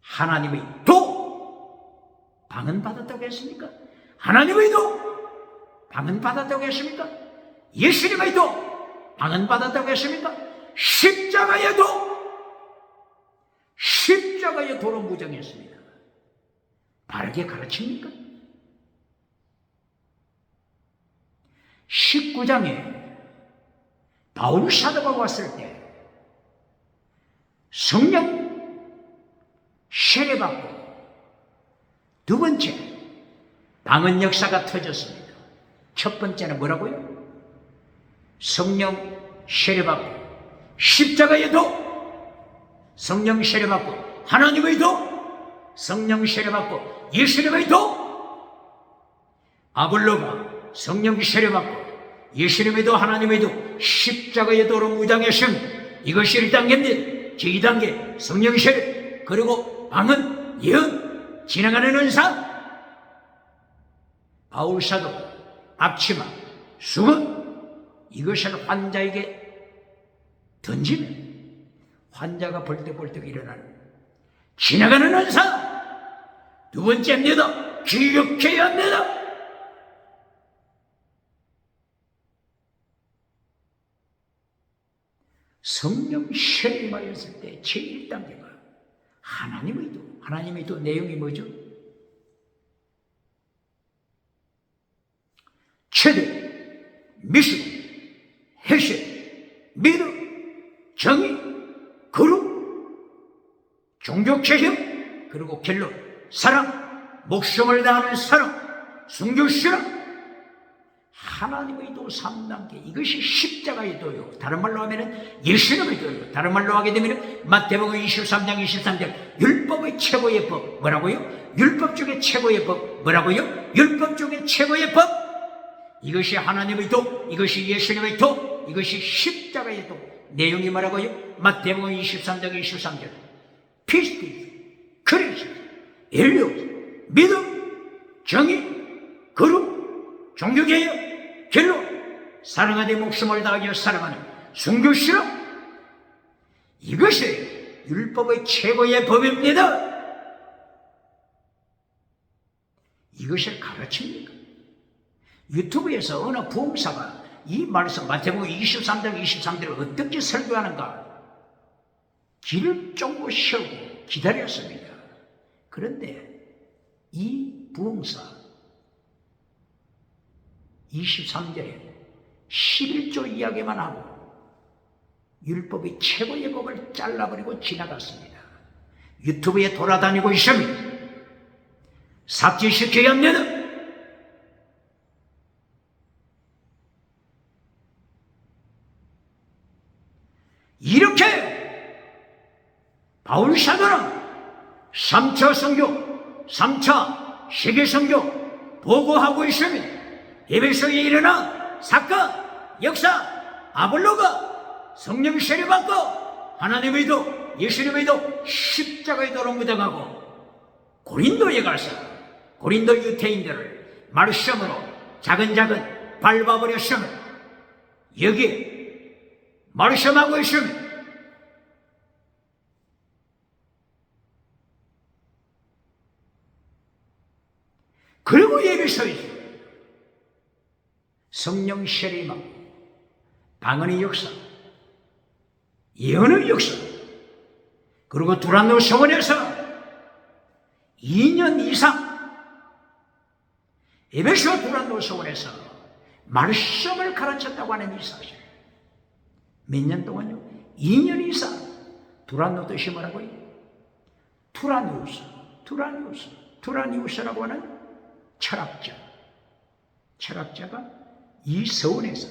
하나님의 도 방언 받았다고 했습니까? 하나님의 도 방언 받았다고 했습니까? 예수님의 도 방언 받았다고 했습니까? 십자가의 도로 무장했습니다. 바르게 가르칩니까? 19장에 바울 사도가 왔을 때 성령 세례받고 두 번째 방언 역사가 터졌습니다. 첫 번째는 뭐라고요? 성령 세례받고 십자가의 도 성령 세례받고 하나님의 도 성령 세례받고 예수님의 도 아볼로가 성령 세례받고 예수님의 도 하나님의 도 십자가의 도로 무장했음. 이것이 1단계입니다. 제2단계 성령 세례 그리고 방언 예언 진행하는 은사 바울 사도 앞치마 수건 이것을 환자에게 던지면 환자가 벌떡벌떡 일어나는 지나가는 은사 두 번째입니다. 기억해야 합니다. 성령 세례 받았을 때 제1단계가 하나님의 도 내용이 뭐죠? 최대, 미신, 해세, 믿음, 정의, 거룩, 종교개혁, 그리고 결론, 사랑, 목숨을 다하는 사랑, 순교신앙, 하나님의 도 3단계 이것이 십자가의 도요. 다른 말로 하면 예수님의 도요. 다른 말로 하게 되면 마태복음 23장 23절 율법의 최고의 법 뭐라고요? 율법 중에 최고의 법 뭐라고요? 율법 중에 최고의 법 이것이 하나님의 도 이것이 예수님의 도 이것이 십자가의 도 내용이 뭐라고요? 마태복음 23장 23절 피스티, 그리스, 인류, 믿음, 정의, 거룩, 종교개혁 결론 사랑하되 목숨을 다하여 사랑하는 순교신앙 이것이 율법의 최고의 법입니다. 이것을 가르칩니까? 유튜브에서 어느 부흥사가 이 말씀 마태복음 23장 23절을 어떻게 설교하는가 길을 쫑고 쉬고 기다렸습니다. 그런데 이 부흥사 23절에 11조 이야기만 하고 율법의 최고의 법을 잘라버리고 지나갔습니다. 유튜브에 돌아다니고 있습니다. 삭제시켜야 합니다. 이렇게 바울 사도는 3차 선교, 3차 세계 선교 보고하고 있습니다. 에베소에 일어난 사건, 역사, 아볼로가 성령 세례 받고 하나님의 도, 예수님의 도 십자가의 도로 묻어가고 고린도에 가서 고린도 유태인들을 말씀으로 자근자근 밟아버렸으면 여기에 말씀하고 있습니다. 그리고 예배소에서 성령 세례만 방언의 역사, 예언의 역사, 그리고 두란노 성원에서 2년 이상 에베소 두란노 성원에서 말씀을 가르쳤다고 하는 이 사실. 몇 년 동안요? 2년 이상. 두란노 뜻이 뭐라고요? 투라니우스라고 하는 철학자가 이 서원에서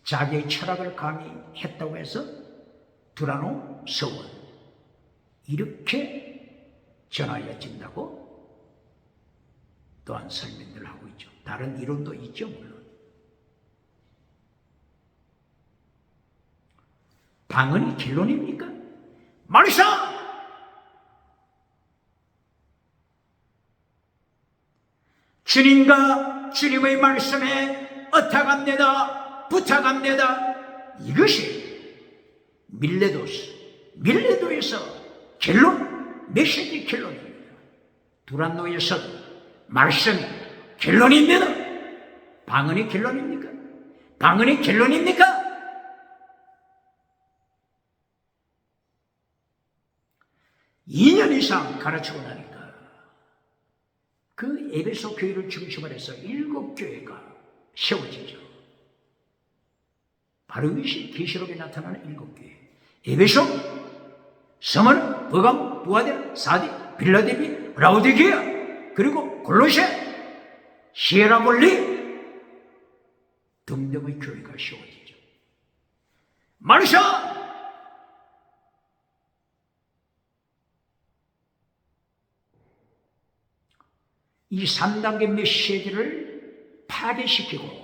자기의 철학을 강의했다고 해서 두라노 서원 이렇게 전하여진다고 또한 설명을 하고 있죠. 다른 이론도 있죠, 물론. 방언이 결론입니까? 말씀! 주님과 주님의 말씀에 부탁합니다. 이것이 밀레도에서 결론, 메시지 결론입니다. 두란노에서도 말씀이 결론입니다. 방언이 결론입니까? 2년 이상 가르치고 나니까 그 에베소 교회를 중심으로 해서 7교회가 세워지죠. 바로 이것이 계시록에 나타나는 7교회. 에베소, 스무르, 버가모, 두아데라, 사디, 빌라델비, 라오디게아, 그리고 골로새, 히에라볼리 등등의 교회가 세워지죠. 말씀! 이 3단계 메시지를 파괴시키고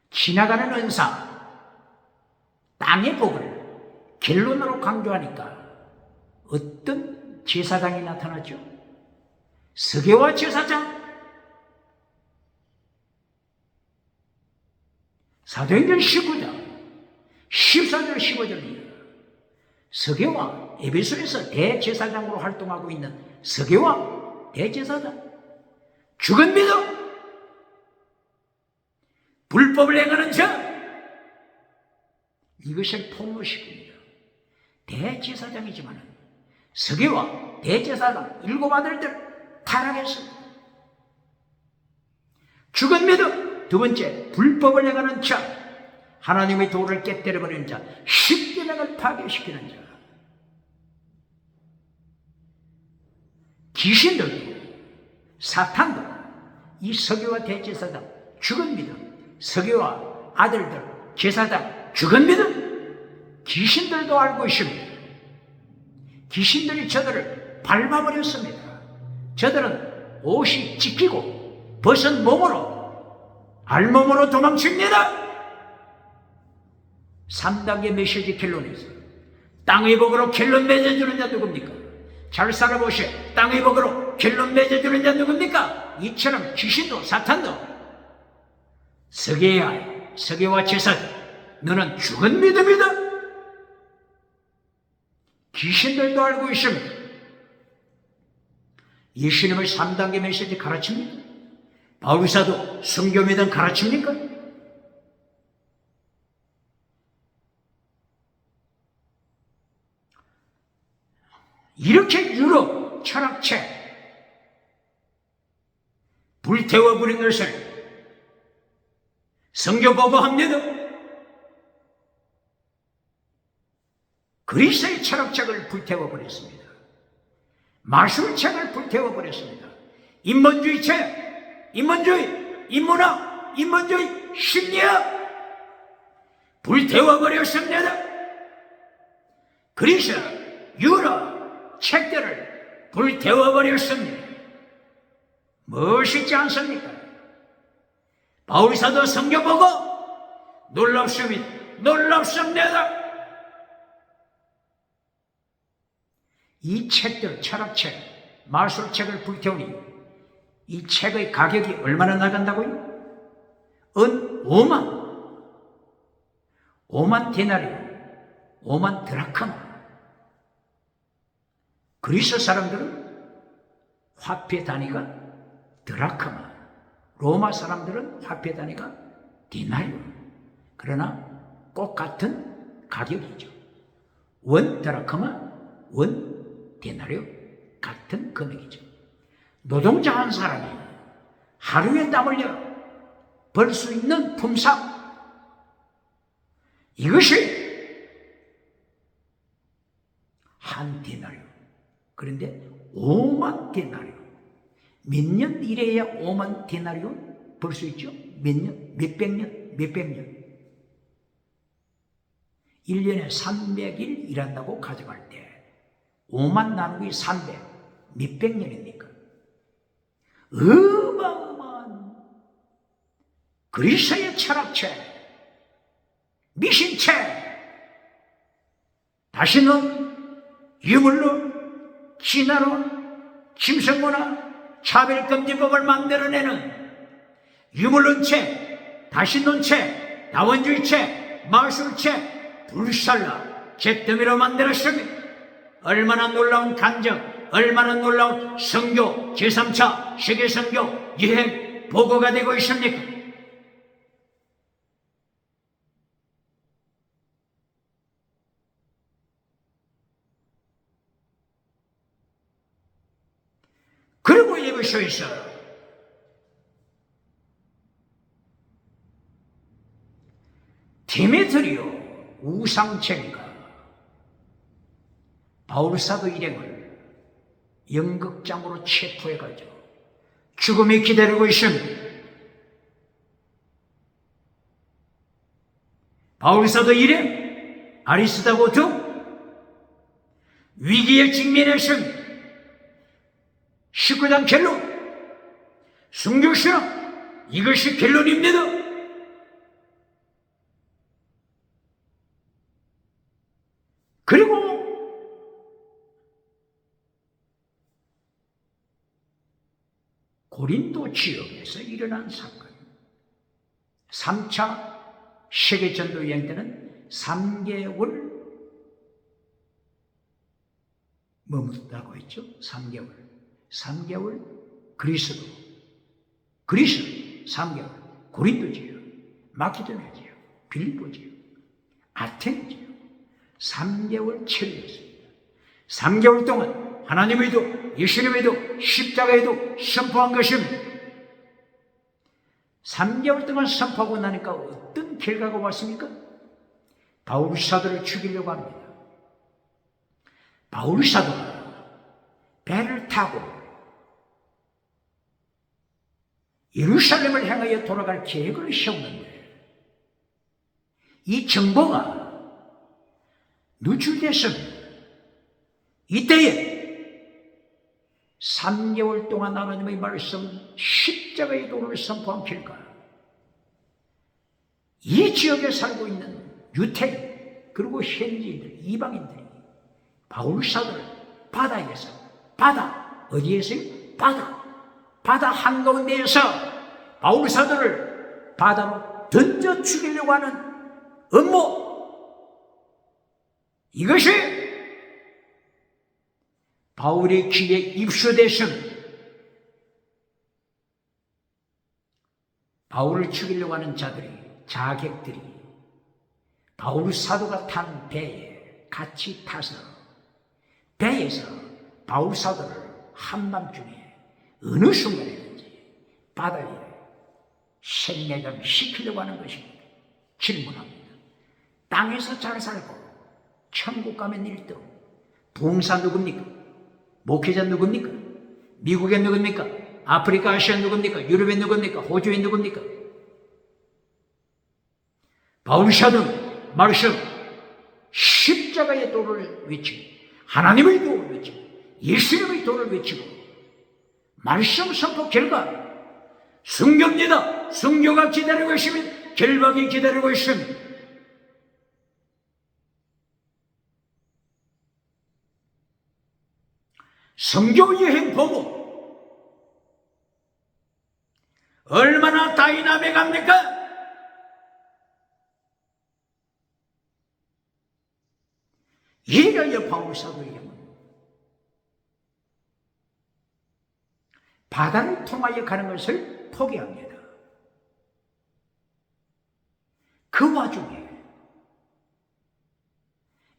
지나가는 은사, 땅의 복을 결론으로 강조하니까 어떤 제사장이 나타났죠? 스게와 제사장. 사도행전 19장 14절 15절입니다. 스게와 에베소에서 대제사장으로 활동하고 있는 스게와 대제사장, 죽은 믿음, 불법을 행하는 자, 이것을 폭로시킵니다. 대제사장이지만 스게와 대제사장 7 아들들 타락했습니다. 죽은 믿음, 두 번째 불법을 행하는 자, 하나님의 도를 깨뜨려버리는 자, 십계명을 파괴시키는 자, 귀신들도 사탄도 이 서기와 대제사장 죽은 믿음, 서기와 아들들 제사장 죽은 믿음, 귀신들도 알고 있습니다. 귀신들이 저들을 밟아버렸습니다. 저들은 옷이 찢기고 벗은 몸으로 알몸으로 도망칩니다. 3단계 메시지 결론에서 땅의 복으로 결론 맺어주는 자 누굽니까? 잘 살아보시오. 땅의 복으로 결론 맺어주는 자 누굽니까? 이처럼 귀신도 사탄도 서게와 제사장 너는 죽은 믿음이다. 귀신들도 알고 있습니다. 예수님의 3단계 메시지 가르칩니까? 바울사도 성교매단 가르칩니까? 이렇게 유럽 철학책 불태워버린 것을 성교 보고합니다. 그리스의 철학책을 불태워버렸습니다. 마술책을 불태워버렸습니다. 인본주의 책, 인본주의, 인문학, 인본주의, 심리학 불태워버렸습니다. 그리스, 유럽 책들을 불태워버렸습니다. 멋있지 않습니까? 바울사도 성경 보고 놀랍습니다. 놀랍습니다. 이 책들, 철학책, 마술책을 불태우니 이 책의 가격이 얼마나 나간다고요? 은 5만 데나리오, 5만 드라크마. 그리스 사람들은 화폐 단위가 드라크마, 로마 사람들은 화폐 단위가 디나리오. 그러나 꼭 같은 가격이죠. 원 드라크마, 원 데나리오, 같은 금액이죠. 노동자 한 사람이 하루에 땀 흘려 벌 수 있는 품삯, 이것이 한 데나리오. 그런데 5만 데나리오. 몇 년 일해야 5만 데나리오 벌 수 있죠? 몇 년? 몇백 년? 몇백 년? 1년에 300일 일한다고 가져갈 때 5만 나누기 300, 몇백 년입니까? 어마어마한 그리스의 철학책, 미신책, 다시는 유물론, 진화론, 짐승문화, 차별금지법을 만들어내는 유물론책, 다신론책, 다원주의책, 마술책, 불살라 잿더미로 만들었습니다. 얼마나 놀라운 간증, 얼마나 놀라운 선교, 제3차 세계선교 유행 보고가 되고 있습니까? 그리고 예배소에서 디메트리오 우상체니가 바울사도 일행을 연극장으로 체포해가지고 죽음이 기다리고 있습니다. 바울사도 일행, 아리스다고 등 위기에 직면했습니다. 19장 결론, 순교신앙, 이것이 결론입니다. 그리고 고린도 지역에서 일어난 사건, 3차 세계전도 여행 때는 3개월 머무르다고 했죠. 3개월 그리스 3개월 고린도 지역, 마케도니아 지역, 빌립보 지역, 아테네 지역 3개월 체류했습니다. 3개월 동안 하나님의 도, 예수님의 도, 십자가의 도 선포한 것입니다. 3개월 동안 선포하고 나니까 어떤 결과가 왔습니까? 바울 사도를 죽이려고 합니다. 바울 사도가 배를 타고 예루살렘을 향하여 돌아갈 계획을 세웠는데 이 정보가 누출됐습니다. 이때에 3개월 동안 하나님의 말씀 십자가의 도를 선포한 결과 이 지역에 살고 있는 유태인 그리고 현지인들, 이방인들이 바울 사도를 바다에서, 어디에서요? 바다 한가운데에서 바울 사도를 바다로 던져 죽이려고 하는 음모, 이것이 바울의 귀에 입수됐습니다. 바울을 죽이려고 하는 자들이, 자객들이 바울 사도가 탄 배에 같이 타서 배에서 바울 사도를 한밤중에 어느 순간이든지 바다에 생매장 시키려고 하는 것입니다. 질문합니다. 땅에서 잘 살고 천국 가면 1등. 부흥사 누굽니까? 목회자 누굽니까? 미국에 누굽니까? 아프리카, 아시아 누굽니까? 유럽에 누굽니까? 호주에 누굽니까? 바울 사도는 말씀 십자가의 도를 외치고 하나님의 도를 외치고 예수님의 도를 외치고 말씀 선포 결과 순교입니다. 순교가 기다리고 있으면 결박이 기다리고 있습니다. 선교 여행 보고 얼마나 다이나믹합니까? 이래야 바울 사도에게는 바다를 통하여 가는 것을 포기합니다. 그 와중에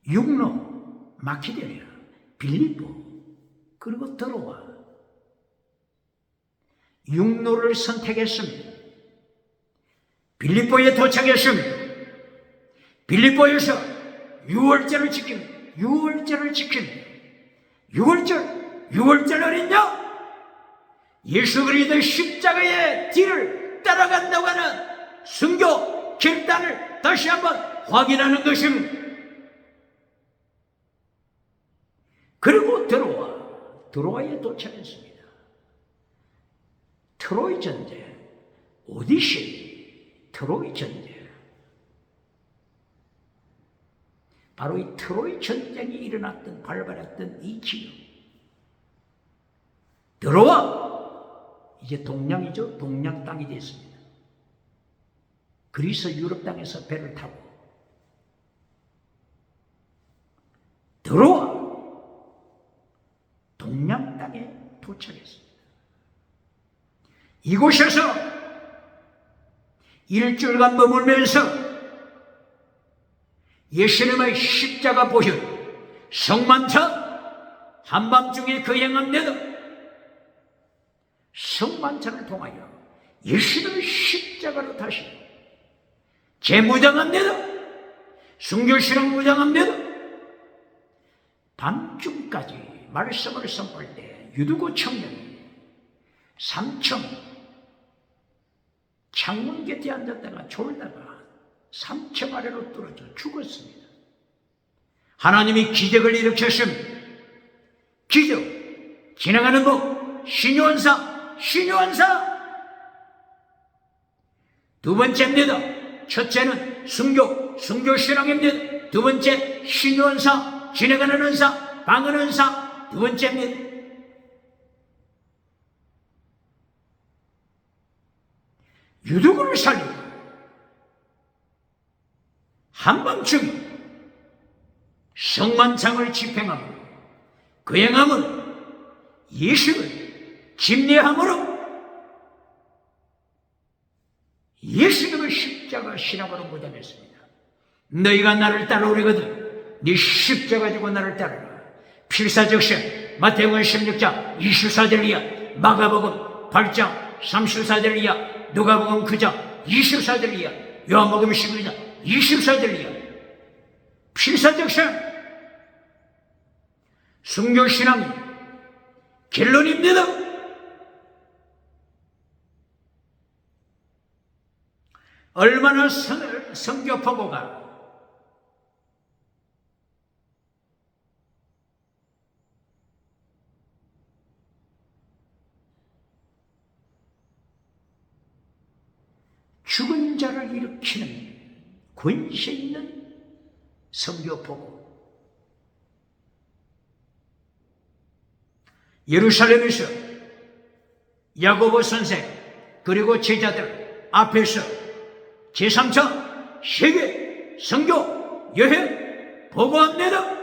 육로, 마키도니아, 빌립보 그리고 드로아 육로를 선택했습니다. 빌립보에 도착했습니다. 빌립보에서 유월절을 지킵니다. 유월절을 지킵니다. 유월절 어린냐? 예수 그리스도의 십자가의 뒤를 따라간다고 하는 순교 결단을 다시 한번 확인하는 것입니다. 그리고 드로아에 도착했습니다. 트로이 전쟁, 오디세이, 트로이 전쟁. 바로 이 트로이 전쟁이 일어났던, 발발했던 이 지역. 드로아, 이제 동양이죠. 동양 땅이 됐습니다. 그리스 유럽 땅에서 배를 타고 드로아, 동양 땅에 도착했습니다. 이곳에서 일주일간 머물면서 예수님의 십자가 보혈 성만차 한밤중에 그 행합니다. 성만차를 통하여 예수님의 십자가로 다시 재무장합니다. 순교신앙 무장합니다. 밤중까지 말씀을 선포할 때 유두고 청년이 3층 창문 곁에 앉았다가 졸다가 3층 아래로 떨어져 죽었습니다. 하나님이 기적을 일으켰습니다. 기적, 지나가는 법, 신유한사. 두 번째입니다. 첫째는 순교신앙입니다. 두 번째 신유한사, 지나가는 은사, 방언 은사. 두 번째입니다. 유두구를 살리고 한밤중 성만창을 집행하고 그 행함은 예수를 집례함으로 예수님의 십자가 신앙으로 무장했습니다. 너희가 나를 따라오려거든 네 십자가 지고 나를 따르라. 필사적신 마태복음 16장 24절이야. 마가복음 8장 34절이야. 누가복음 9장 24절이야. 요한복음 12장 24절이야. 필사적신 순교신앙이 결론입니다. 얼마나 선교포고가 죽은 자를 일으키는 권세 있는 선교포고. 예루살렘에서 야고보 선생 그리고 제자들 앞에서 제3차 세계 선교 여행 보고합니다.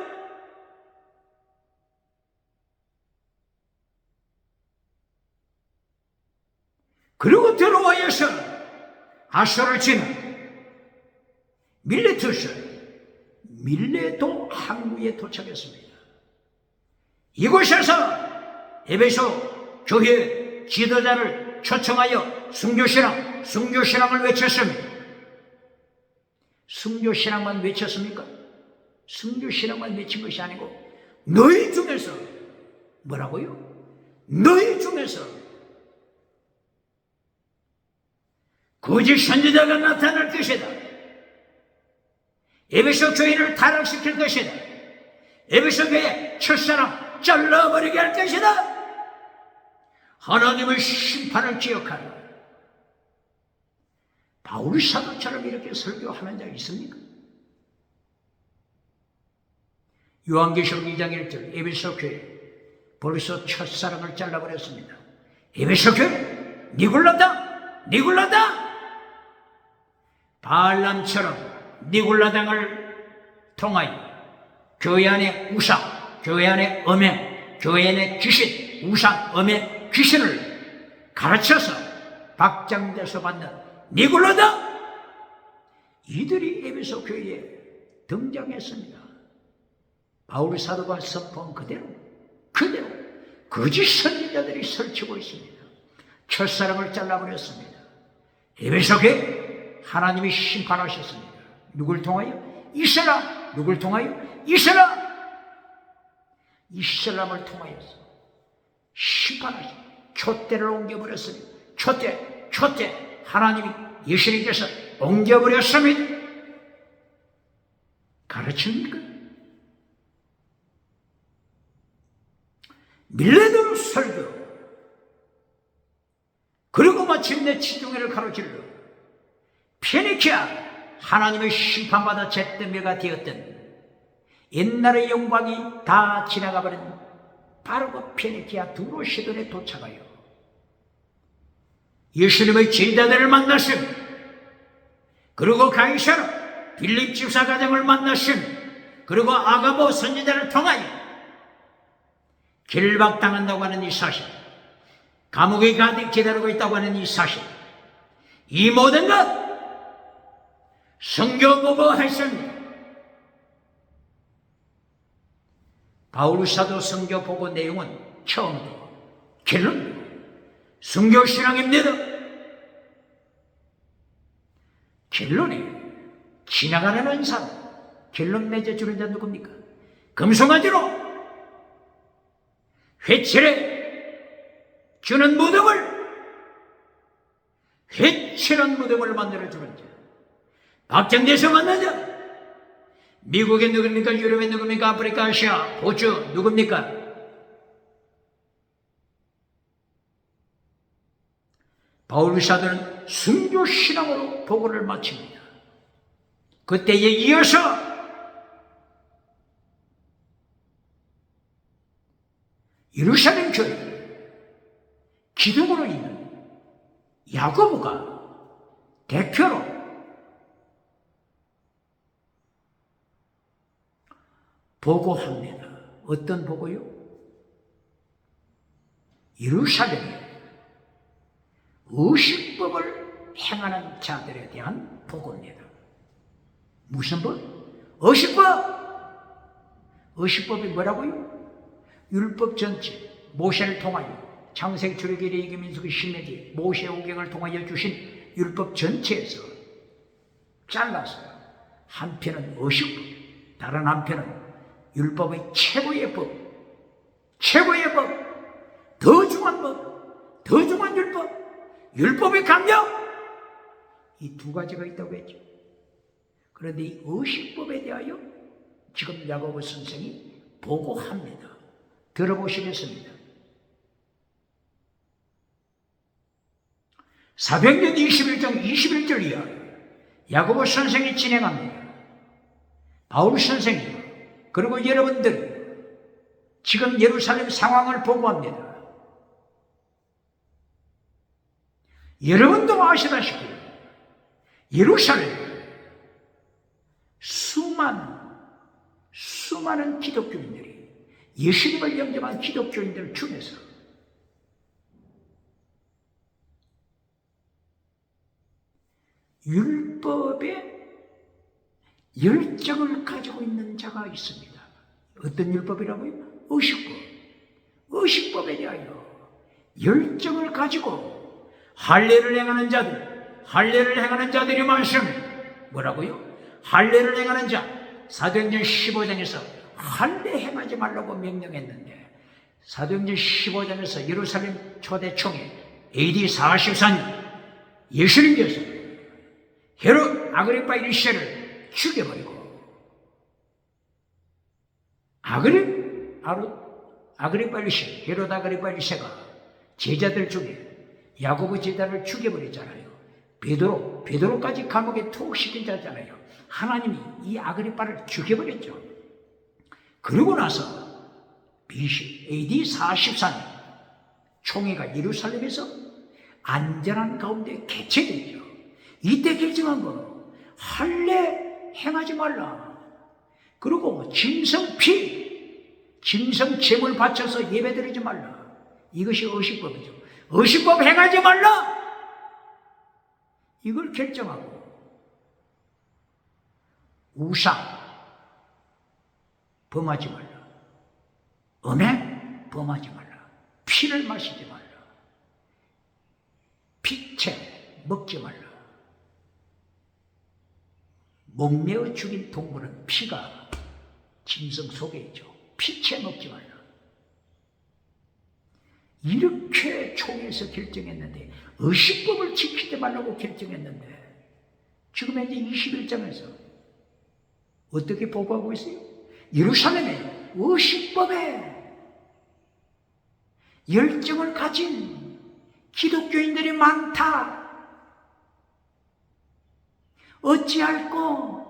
그리고 드로아에서 아소를 지나 밀레도 항구에 도착했습니다. 이곳에서 에베소 교회 지도자를 초청하여 순교신앙을 외쳤습니다. 순교신앙만 외쳤습니까? 순교신앙만 외친 것이 아니고 너희 중에서 뭐라고요? 너희 중에서 거짓 선지자가 나타날 것이다. 에베소 교회를 타락시킬 것이다. 에베소 교회 첫사랑 잘라버리게 할 것이다. 하나님의 심판을 기억하라. 바울 사도처럼 이렇게 설교하는 자 있습니까? 요한계시록 2장 1절 에베소 교회 벌써 첫사랑을 잘라버렸습니다. 에베소 교회 니굴라다 바알람처럼 니굴라당을 통하여 교회 안에 우상, 교회 안에 음행, 교회 안에 귀신, 우상, 음행, 귀신을 가르쳐서 박장대소 받는 니굴라당, 이들이 에베소 교회에 등장했습니다. 바울 사도가 선포한 그대로 거짓 선지자들이 설치고 있습니다. 첫사랑을 잘라버렸습니다. 에베소 교회 하나님이 심판하셨습니다. 누굴 통하여? 이슬람. 누굴 통하여? 이슬람을 통하여서 심판하셨습니다. 촛대를 옮겨버렸습니다. 촛대 하나님이 예수님께서 옮겨버렸습니다. 가르칩니까? 밀레도 설교, 그리고 마침내 지중해를 가로질러 페니키아, 하나님의 심판받아 잿더미가 되었던 옛날의 영광이 다 지나가버린 바로 그 페니키아 두로 시돈에 도착하여 예수님의 제자들을 만나신, 그리고 가이사라 빌립 집사 가정을 만나신, 그리고 아가보 선지자를 통하여 길박당한다고 하는 이 사실, 감옥에 가득 기다리고 있다고 하는 이 사실, 이 모든 것 성경 보고 했습니다. 바울 사도 성경 보고 내용은 처음부터 결론 순교신앙입니다. 결론이 지나가는 사람, 결론 맺어주는 자 누굽니까? 금송아지로 회칠해 주는 회칠한 무덤을 만들어주는 자, 박정대에서 만난 자, 미국에 누굽니까? 유럽에 누굽니까? 아프리카, 아시아, 호주 누굽니까? 바울 사도는 순교신앙으로 보고를 마칩니다. 그때에 이어서 예루살렘 교회 기둥으로 있는 야고보가 대표로 보고합니다. 어떤 보고요? 예루살렘에 의식법을 행하는 자들에 대한 보고입니다. 무슨 법? 의식법이 뭐라고요? 율법 전체, 모세를 통하여 창세기, 출애굽기, 레위기, 민수기, 신명기, 모세 오경을 통하여 주신 율법 전체에서 잘라서 한편은 의식법, 다른 한편은 율법의 최고의 법, 더 중한 법, 더 중한 율법, 율법의 강령, 이 두 가지가 있다고 했죠. 그런데 이 의식법에 대하여 지금 야고보 선생이 보고합니다. 들어보시겠습니다. 사도행전 21장 21절 이하 야고보 선생이 진행합니다. 바울 선생이 그리고 여러분들 지금 예루살렘 상황을 보고합니다. 여러분도 아시다시피 예루살렘 수많은 기독교인들이 예수님을 영접한 기독교인들 중에서 율법에 열정을 가지고 있는 자가 있습니다. 어떤 율법이라고요? 의식법. 의식법에 대하여 열정을 가지고 할례를 행하는 자들, 할례를 행하는 자들이 말씀 뭐라고요? 할례를 행하는 자, 사도행전 15장에서 할례 행하지 말라고 명령했는데 사도행전 15장에서 예루살렘 초대총회 AD 44년 예수님께서 헤롯 아그리파 1세를 죽여버리고 아그리파 1세, 헤롯 아그리파 1세가 제자들 중에 야고보 제자를 죽여버렸잖아요. 베드로까지 감옥에 툭 시킨 자잖아요. 하나님이 이 아그리파를 죽여버렸죠. 그러고 나서 BC AD 44년 총회가 예루살렘에서 안전한 가운데 개최됐죠. 이때 결정한 거 할례 행하지 말라. 그리고 짐승 제물 바쳐서 예배드리지 말라. 이것이 의식법이죠. 의식법 행하지 말라. 이걸 결정하고 우상 범하지 말라. 음행 범하지 말라. 피를 마시지 말라. 피채 먹지 말라. 목매어 죽인 동물은 피가 짐승 속에 있죠. 피채 먹지 말라. 이렇게 총회에서 결정했는데 의식법을 지키지 말라고 결정했는데 지금 현재 21장에서 어떻게 보고하고 있어요? 예루살렘에 의식법에 열정을 가진 기독교인들이 많다. 어찌할꼬?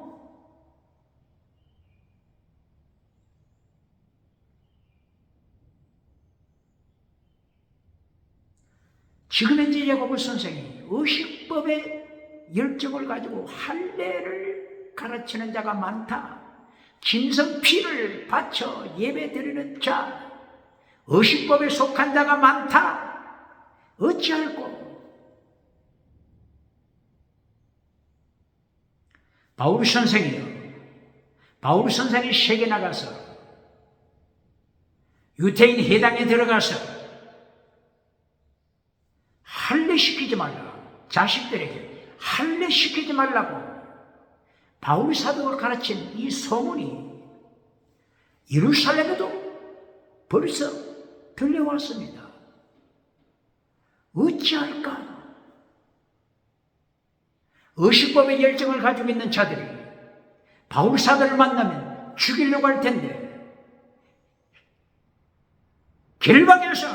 지금 현재 야고보 선생이 의식법에 열정을 가지고 할례를 가르치는 자가 많다. 짐승 피를 바쳐 예배 드리는 자, 의식법에 속한 자가 많다. 어찌할꼬? 바울 선생이 세계 나가서 유태인 회당에 들어가서 할례시키지 말라. 자식들에게 할례시키지 말라고 바울 사도가 가르친 이 소문이 예루살렘에도 벌써 들려왔습니다. 어찌할까? 의식법의 열정을 가지고 있는 자들이 바울 사도를 만나면 죽이려고 할 텐데 결박해서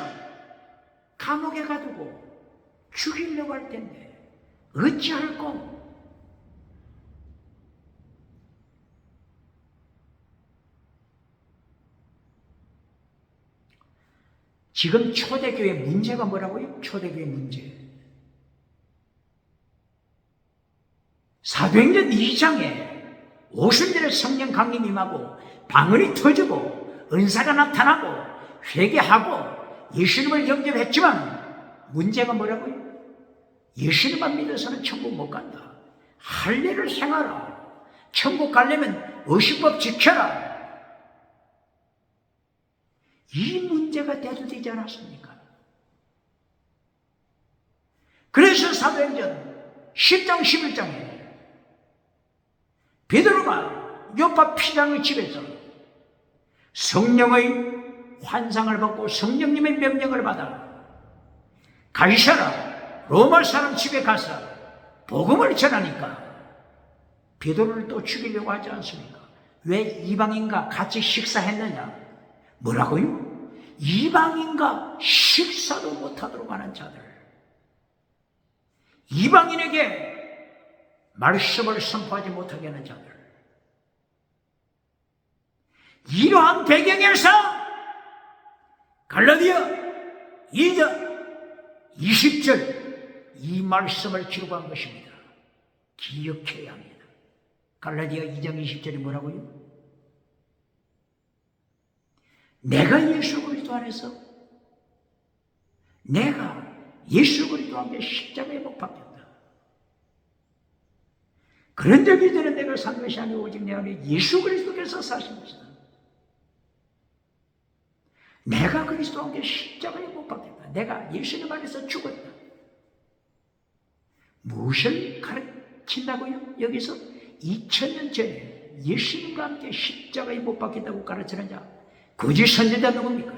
감옥에 가두고 죽이려고 할 텐데 어찌할꼬? 지금 초대교회 문제가 뭐라고요? 초대교회 문제. 사도행전 2장에 오순절에 성령 강림 임하고 방언이 터지고 은사가 나타나고 회개하고 예수님을 영접했지만 문제가 뭐라고요? 예수님만 믿어서는 천국 못 간다. 할례를 행하라. 천국 가려면 의식법 지켜라. 이 문제가 대두되지 않았습니까? 그래서 사도행전 10장 11장에 베드로가 요파 피장의 집에서 성령의 환상을 받고 성령님의 명령을 받아 가이사라 로마 사람 집에 가서 복음을 전하니까 베드로를 또 죽이려고 하지 않습니까? 왜 이방인과 같이 식사했느냐? 뭐라고요? 이방인과 식사도 못하도록 하는 자들, 이방인에게 말씀을 선포하지 못하게 하는 자들, 이러한 배경에서 갈라디아 2장 20절 이 말씀을 기록한 것입니다. 기억해야 합니다. 갈라디아 2장 20절이 뭐라고요? 내가 예수 그리스도 안에서 내가 예수 그리스도 함께 십자가에 못 박혔다. 그런 적이 이제는 내가 산 것이 아니고 오직 내 안에 예수 그리스도께서 사신 것이다. 내가 그리스도와 함께 십자가에 못 박혔다. 내가 예수님 안에서 죽었다. 무엇을 가르친다고요? 여기서 2000년 전에 예수님과 함께 십자가에 못 박혔다고 가르치는 자, 거짓 선지자 누굽니까?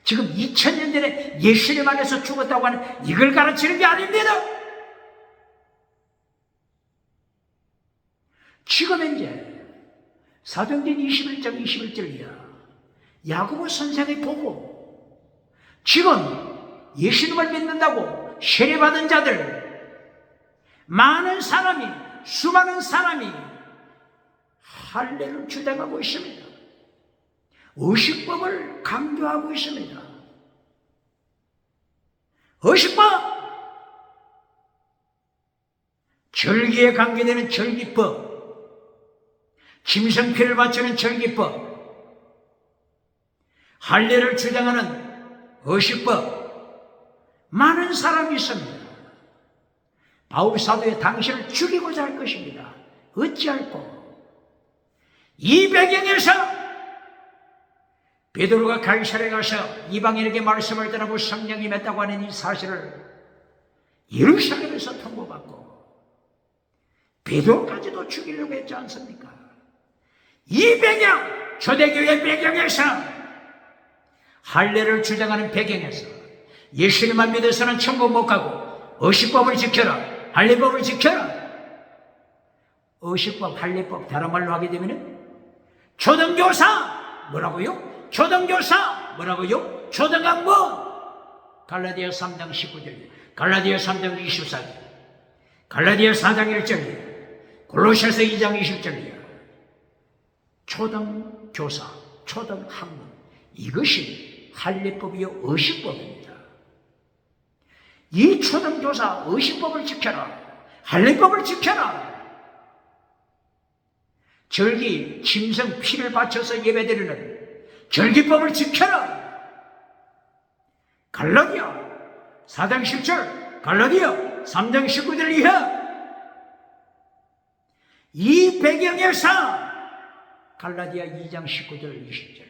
지금 2000년 전에 예수님 안에서 죽었다고 하는 이걸 가르치는 게 아닙니다. 지금 현재 사도행전 21장 21절이야. 야고보 선생이 보고 지금 예수님을 믿는다고 세례받은 자들, 많은 사람이, 수많은 사람이 할례를 주장하고 있습니다. 의식법을 강조하고 있습니다. 의식법! 절기에 관계되는 절기법, 짐승피를 바치는 절기법, 할례를 주장하는 의식법, 많은 사람이 있습니다. 바울 사도의 당신을 죽이고자 할 것입니다. 어찌할꼬? 이 배경에서 베드로가 갈사에 가서 이방인에게 말씀을 전하고 성령이 임했다고 하는 이 사실을 예루살렘에서 통보받고 베드로까지도 죽이려고 했지 않습니까? 이 배경, 초대교회 배경에서, 할례를 주장하는 배경에서 예수님만 믿어서는 천국 못 가고 의식법을 지켜라, 할례법을 지켜라. 의식법, 할례법 다른 말로 하게 되면 초등교사 뭐라고요? 초등교사 뭐라고요? 초등학문. 갈라디아 3장 19절, 갈라디아 3장 24절, 갈라디아 4장 1절, 골로새서 2장 20절이야. 초등교사, 초등학문, 이것이 할례법이요 의식법입니다. 이 초등교사 의식법을 지켜라, 할례법을 지켜라. 절기, 짐승 피를 바쳐서 예배드리는 절기법을 지켜라. 갈라디아 4장 10절, 갈라디아 3장 19절 이하. 이 배경에서 갈라디아 2장 19절 20절,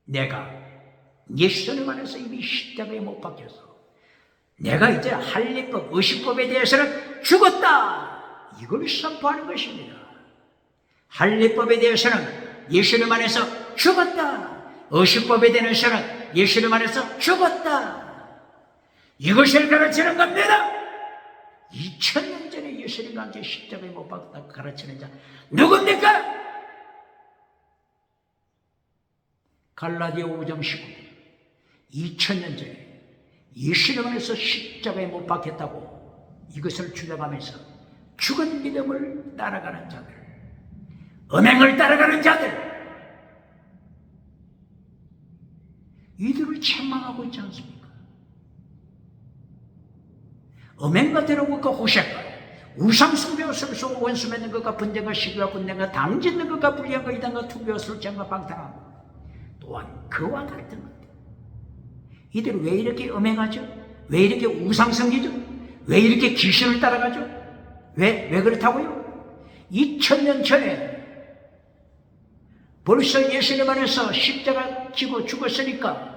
내가 예수님 안에서 이미 십자가에 못 박혀서 내가 이제 할례법, 의식법에 대해서는 죽었다, 이걸 선포하는 것입니다. 할례법에 대해서는 예수님 안에서 죽었다, 의식법에 대해서는 예수님 안에서 죽었다, 이것을 가르치는 겁니다. 2000년 전에 예수님과 함께 십자가에 못 박혔다고 가르치는 자 누굽니까? 갈라디아 5장 19절, 2000년 전에 예수님 안에서 십자가에 못 박혔다고 이것을 주장하면서 죽은 믿음을 따라가는 자들, 음행을 따라가는 자들, 이들을 책망하고 있지 않습니까? 음행과 대로국과 호색과 우상숭배와 설소와 원수 맺는 것과 분쟁과 시기와 분쟁과 당짓는 것과 불의한과 이단과 투교와 술장과 방탕함, 또한 그와 같은 것. 이들은 왜 이렇게 음행하죠? 왜 이렇게 우상 섬기죠? 왜 이렇게 귀신을 따라가죠? 왜 그렇다고요? 2000년 전에 벌써 예수님 안에서 십자가 지고 죽었으니까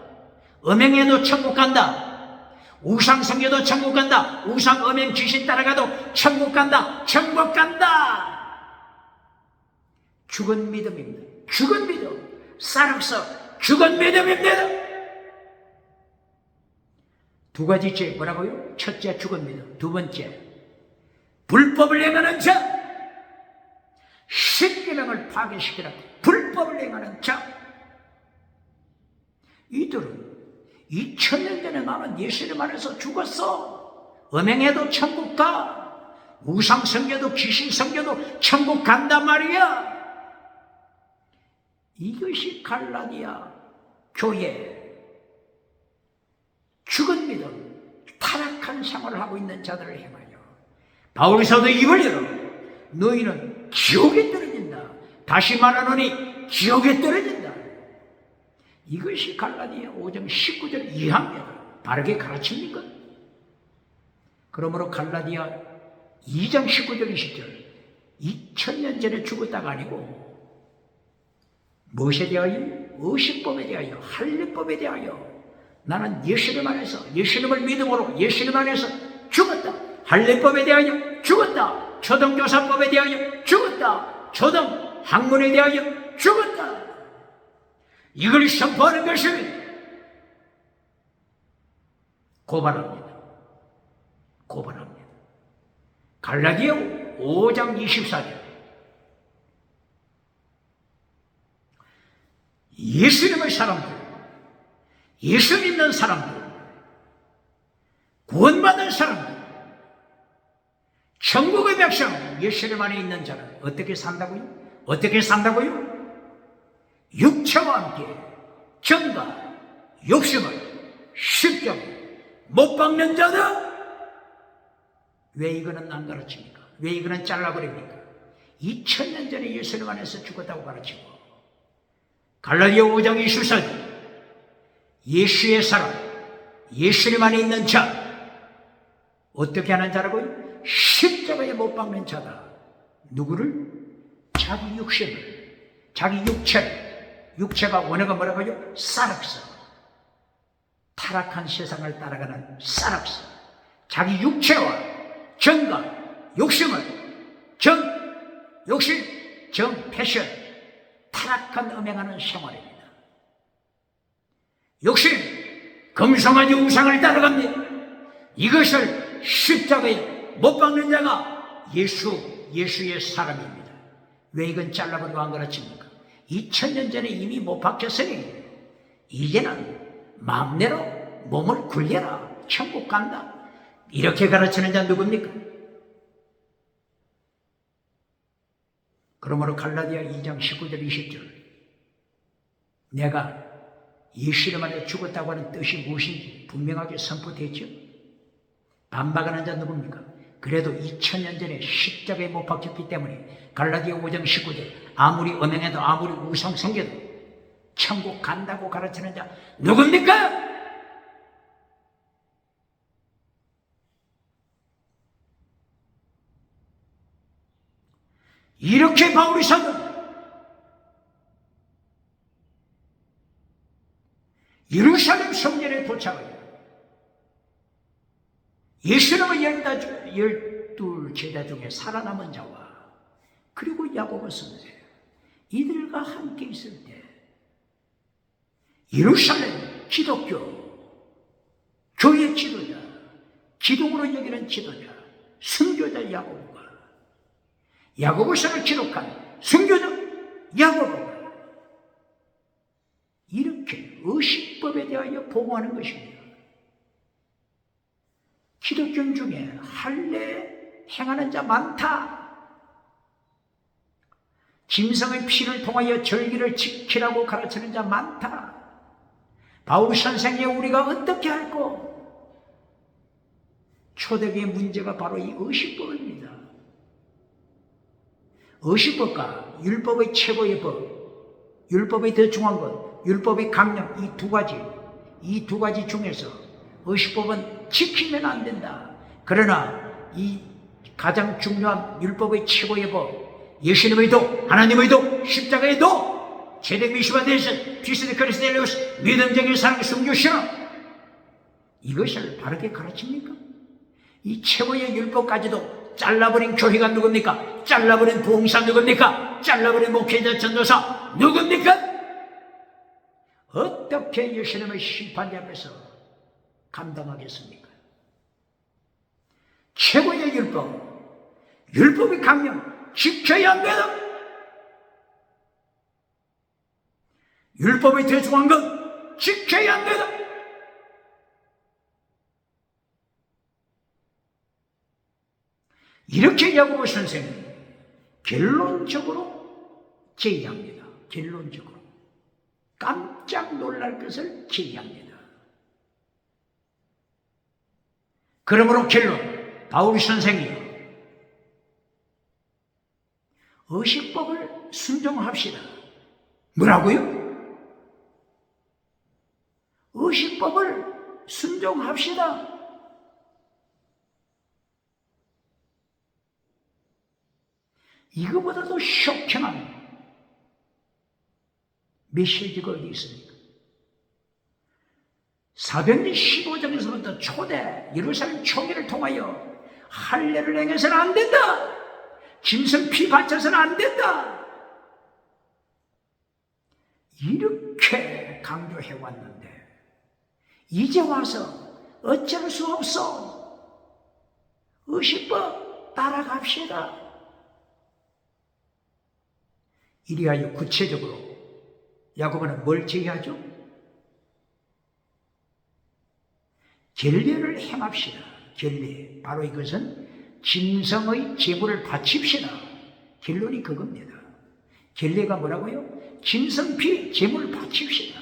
음행해도 천국 간다, 우상 섬겨도 천국 간다, 우상 음행 귀신 따라가도 천국 간다, 천국 간다. 죽은 믿음입니다. 죽은 믿음, 쌀옥서 죽은 믿음입니다. 두 가지째 뭐라고요? 첫째 죽은 믿음, 두 번째 불법을 행하는 자, 십계명을 파괴시키라 불법을 행하는 자. 이들은 2000년 전에 나는 예수님 안에서 죽었어, 음행해도 천국 가, 우상 섬겨도 귀신 섬겨도 천국 간단 말이야. 이것이 갈라디아 교회 죽은 믿음, 타락한 생활을 하고 있는 자들을 행하여 바울 사도 입을 열어 너희는 지옥에 떨어진다, 다시 말하노니 지옥에 떨어진다. 이것이 갈라디아 5장 19절 이하입니다. 바르게 가르칩니까? 그러므로 갈라디아 2장 19절 20절 2000년 전에 죽었다가 아니고 무엇에 대하여? 의식법에 대하여, 할례법에 대하여 나는 예수님 안에서, 예수님을 믿음으로 예수님 안에서 죽었다. 할례법에 대하여 죽었다. 초등교사법에 대하여 죽었다. 초등학문에 대하여 죽었다. 이걸 선포하는 것이 고발합니다. 고발합니다. 갈라디아 5장 24절 예수님의 사람들, 예수 믿는 사람들, 구원받은 사람들, 천국의 백성, 예수님 안에 있는 자는 어떻게 산다고요? 어떻게 산다고요? 육체와 함께 정과 욕심을 십자가에 못 박는 자다. 왜 이거는 안 가르칩니까? 왜 이거는 잘라버립니까? 2000년 전에 예수님 안에서 죽었다고 가르치고 갈라디아 5장 24절 예수의 사람, 예수님 안에 있는 자 어떻게 하는 자라고요? 십자가에 못 박는 자다. 누구를? 자기 육신을, 자기 육체를. 육체가 원어가 뭐라고요? 사락서. 타락한 세상을 따라가는 사락서. 자기 육체와 정과 욕심을, 욕심, 패션, 타락한 음행하는 생활입니다. 욕심, 금송아지 우상을 따라갑니다. 이것을 십자가에 못 박는 자가 예수의 사람입니다. 왜 이건 잘라버리고 안 가르칩니까? 2000년 전에 이미 못 박혔으니 이제는 마음대로 몸을 굴려라. 천국 간다. 이렇게 가르치는 자 누굽니까? 그러므로 갈라디아 2장 19절 20절 내가 예수님 안에 죽었다고 하는 뜻이 무엇인지 분명하게 선포됐죠. 반박하는 자 누굽니까? 그래도 2000년 전에 십자가에 못 박혔기 때문에 갈라디아 5장 19절 아무리 음행해도 아무리 우상 생겨도 천국 간다고 가르치는 자 누굽니까? 이렇게 바울이 사도 예루살렘 성전에 도착하여 예수님의 12 제자 중에 살아남은 자와 그리고 야고보 선생 이들과 함께 있을 때 예루살렘 기독교 교회 지도자 기둥으로 여기는 지도자 순교자 야고보서를 기록한 순교자 야고보가 이렇게 의식법에 대하여 보고하는 것입니다. 기독교 중에 할례 행하는 자 많다. 짐승의 피를 통하여 절기를 지키라고 가르치는 자 많다. 바울 선생이 우리가 어떻게 할꼬? 초대교의 문제가 바로 이 의식법입니다. 의식법과 율법의 최고의 법, 율법의 더 중요한 것, 율법의 강령 이 두 가지 중에서 의식법은 지키면 안 된다. 그러나 이 가장 중요한 율법의 최고의 법, 예수님의 도, 하나님의 도, 십자가의 도, 제대 미시바 대신 피스드 크리스텔리우스 믿음적인 사랑의 순교 신앙 이것을 바르게 가르칩니까? 이 최고의 율법까지도 잘라버린 교회가 누굽니까? 잘라버린 부흥사 누굽니까? 잘라버린 목회자 전도사 누굽니까? 어떻게 예수님의 심판대 앞에서 감당하겠습니까? 최고의 율법의 강령 지켜야 합니다. 율법의 대중한 것 지켜야 합니다. 이렇게 야고보 선생이 결론적으로 제의합니다. 결론적으로 깜짝 놀랄 것을 제의합니다. 그러므로 결론 바울 선생이 의식법을 순종합시다. 뭐라고요? 의식법을 순종합시다. 이거보다도 쇼킹한 메시지가 어디 있습니까? 사도행전 15장에서부터 초대 예루살렘 총회를 통하여 할례를 행해서는 안 된다. 짐승 피 바쳐서는 안 된다. 이렇게 강조해 왔는데 이제 와서 어쩔 수 없어. 의식법 따라갑시다. 이리하여 구체적으로 야고보는 뭘 제기하죠? 결례를 행합시다. 결례, 바로 이것은 짐승의 제물을 바칩시다. 결론이 그겁니다. 결례가 뭐라고요? 짐승 피 제물을 바칩시다.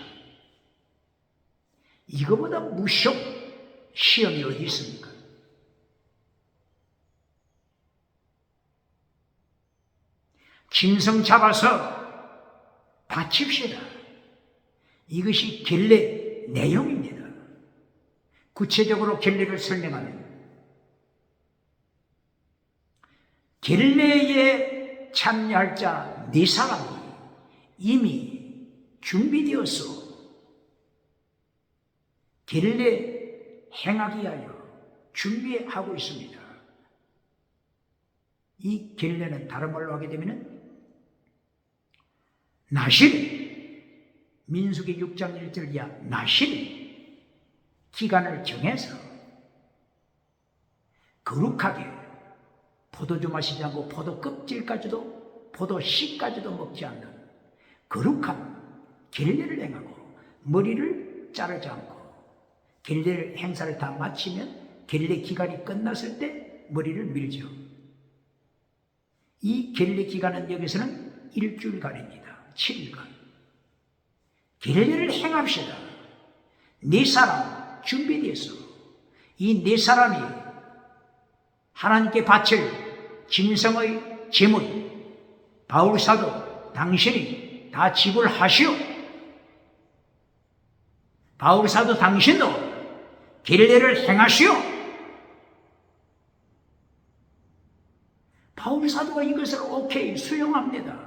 이거보다 무속 시험이 어디 있습니까? 짐승 잡아서 바칩시다. 이것이 결례 내용입니다. 구체적으로 결례를 설명하면 결례에 참여할 자 네 사람이 이미 준비되어서 결례 행하기 위하여 준비하고 있습니다. 이 결례는 다른 말로 하게 되면 나실, 민수기 6장 1절 이하 나실 기간을 정해서 거룩하게 포도주 마시지 않고 포도 껍질까지도 포도 씨까지도 먹지 않는 거룩한 결례를 행하고 머리를 자르지 않고 결례 행사를 다 마치면 결례 기간이 끝났을 때 머리를 밀죠. 이 결례 기간은 여기서는 일주일간입니다. 7일간. 결례를 행합시다. 네 사람 준비돼서 이 네 사람이 하나님께 바칠 짐승의 제물 바울사도 당신이 다 지불하시오. 바울사도 당신도 결례를 행하시오. 바울사도가 이것을 오케이 수용합니다.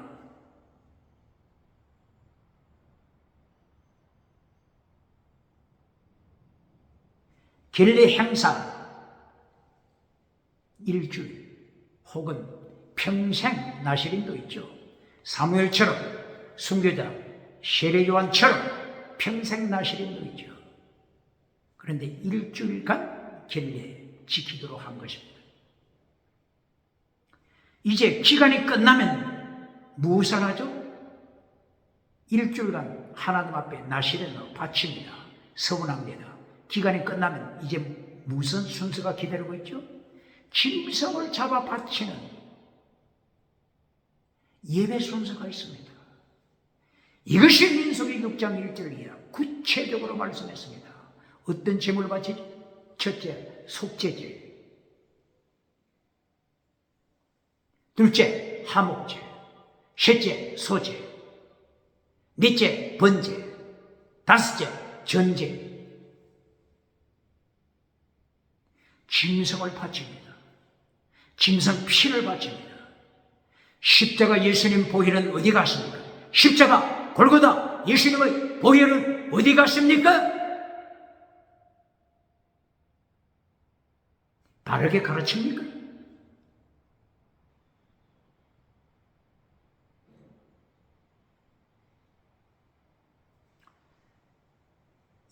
결례 행사 일주일 혹은 평생 나시린도 있죠. 사무엘처럼 순교자 세례요한처럼 평생 나시린도 있죠. 그런데 일주일간 결례 지키도록 한 것입니다. 이제 기간이 끝나면 무엇을 하죠? 일주일간 하나님 앞에 나시린을 바칩니다. 서문합니다. 기간이 끝나면 이제 무슨 순서가 기다리고 있죠? 짐승을 잡아 바치는 예배 순서가 있습니다. 이것이 민수기 6장 1절 이하 구체적으로 말씀했습니다. 어떤 제물을 바치죠? 첫째, 속죄제. 둘째, 하목제. 셋째, 소제. 넷째, 번제. 다섯째, 전제. 짐승을 바칩니다. 짐승 피를 바칩니다. 십자가 예수님 보혈은 어디 갔습니까? 십자가 골고다 예수님의 보혈은 어디 갔습니까? 바르게 가르칩니까?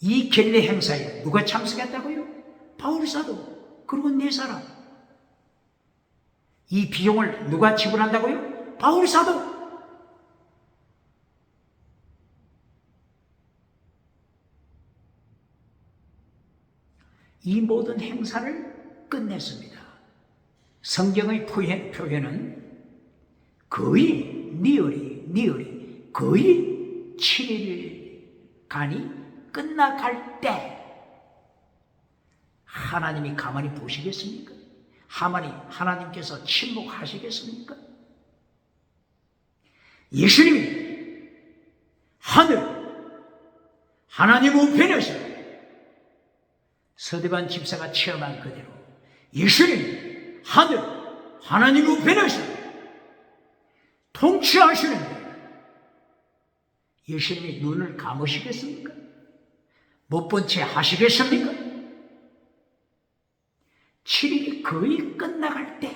이 결례 행사에 누가 참석했다고요? 바울사도 그리고 네 사람. 이 비용을 누가 지불한다고요? 바울사도. 이 모든 행사를 끝냈습니다. 성경의 표현은 거의 니을이 거의 7일간이 끝나갈 때 하나님이 가만히 보시겠습니까? 하나님께서 침묵하시겠습니까? 예수님이 하나님 우편에서 서대반 집사가 체험한 그대로 예수님이 하나님 우편에서 통치하시는데 예수님이 눈을 감으시겠습니까? 못 본 채 하시겠습니까? 7일이 거의 끝나갈 때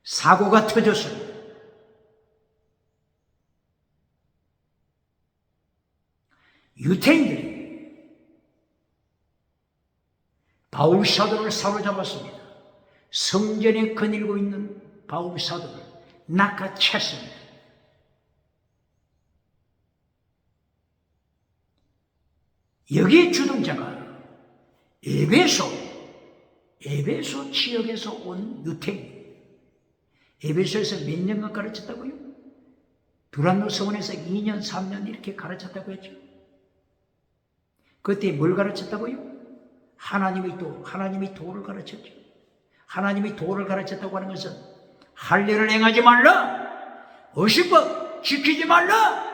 사고가 터졌습니다. 유태인들이 바울 사도를 사로잡았습니다. 성전에 거닐고 있는 바울 사도를 낚아챘습니다. 여기에 주동자가 에베소 지역에서 온 유태인. 에베소에서 몇 년간 가르쳤다고요? 두란노 서원에서 2년, 3년 이렇게 가르쳤다고 했죠. 그때 뭘 가르쳤다고요? 하나님이 도를 가르쳤죠. 하나님이 도를 가르쳤다고 하는 것은 할례를 행하지 말라, 어식법 지키지 말라,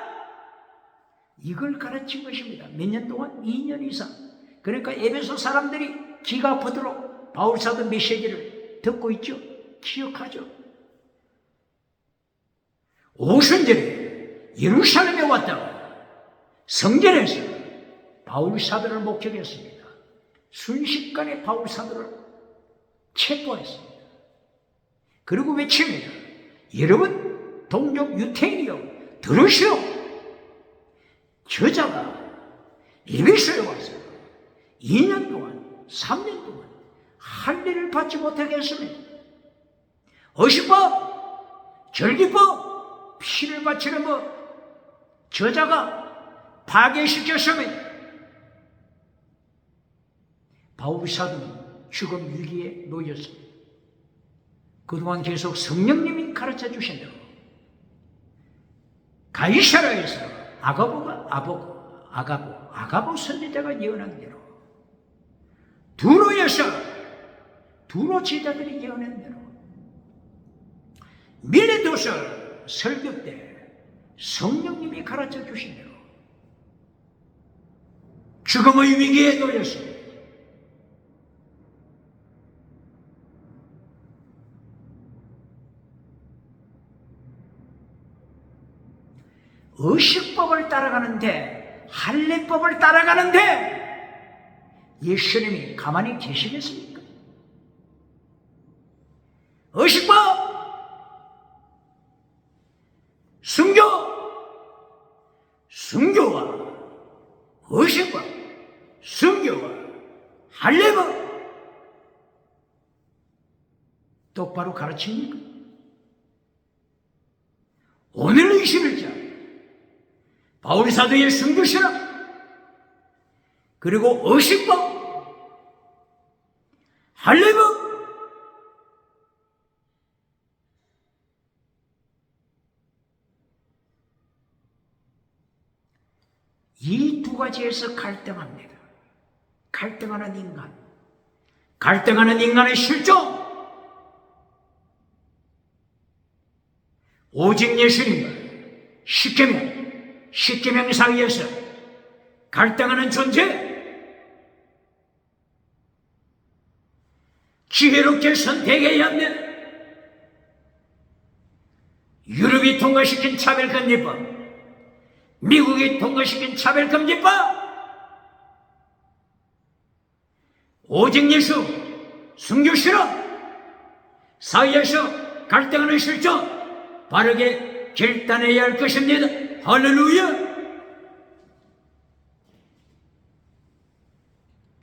이걸 가르친 것입니다. 몇 년 동안? 2년 이상. 그러니까 에베소 사람들이 기가 아프도록 바울사도 메시지를 듣고 있죠. 기억하죠. 오순절에 예루살렘에 왔다가 성전에서 바울사도를 목격했습니다. 순식간에 바울사도를 체포했습니다. 그리고 외칩니다. 여러분 동족 유태인이여 들으시오. 저자가 에베소에 와서 2년 동안 3년 동안 할례를 받지 못하게 했습니다. 어식법, 절기법, 피를 바치는 법 저자가 파괴시켰습니다. 바울 사도는 죽음 위기에 놓였습니다. 그동안 계속 성령님이 가르쳐 주신 대로 가이사라에서 아가보 선지자가 예언한 대로 두로에서 두로 제자들이 예언한 대로 밀레도서 설교 때 성령님이 가르쳐 주신 대로 죽음의 위기에 놓였습니다. 의식법을 따라가는데, 할례법을 따라가는데 예수님이 가만히 계시겠습니까? 의식법, 순교와 의식법, 순교와 할례법 똑바로 가르칩니까? 오늘 21절 바울 사도의 순교신앙, 그리고 의식법, 할례법, 이 두 가지에서 갈등합니다. 갈등하는 인간, 갈등하는 인간의 실종, 오직 예수님과 십계명 사이에서 갈등하는 존재, 지혜롭게 선택해야 하는 유럽이 통과시킨 차별금지법, 미국이 통과시킨 차별금지법, 오직 예수, 순교신앙 사이에서 갈등하는 실정 바르게 결단해야 할 것입니다. 할렐루야!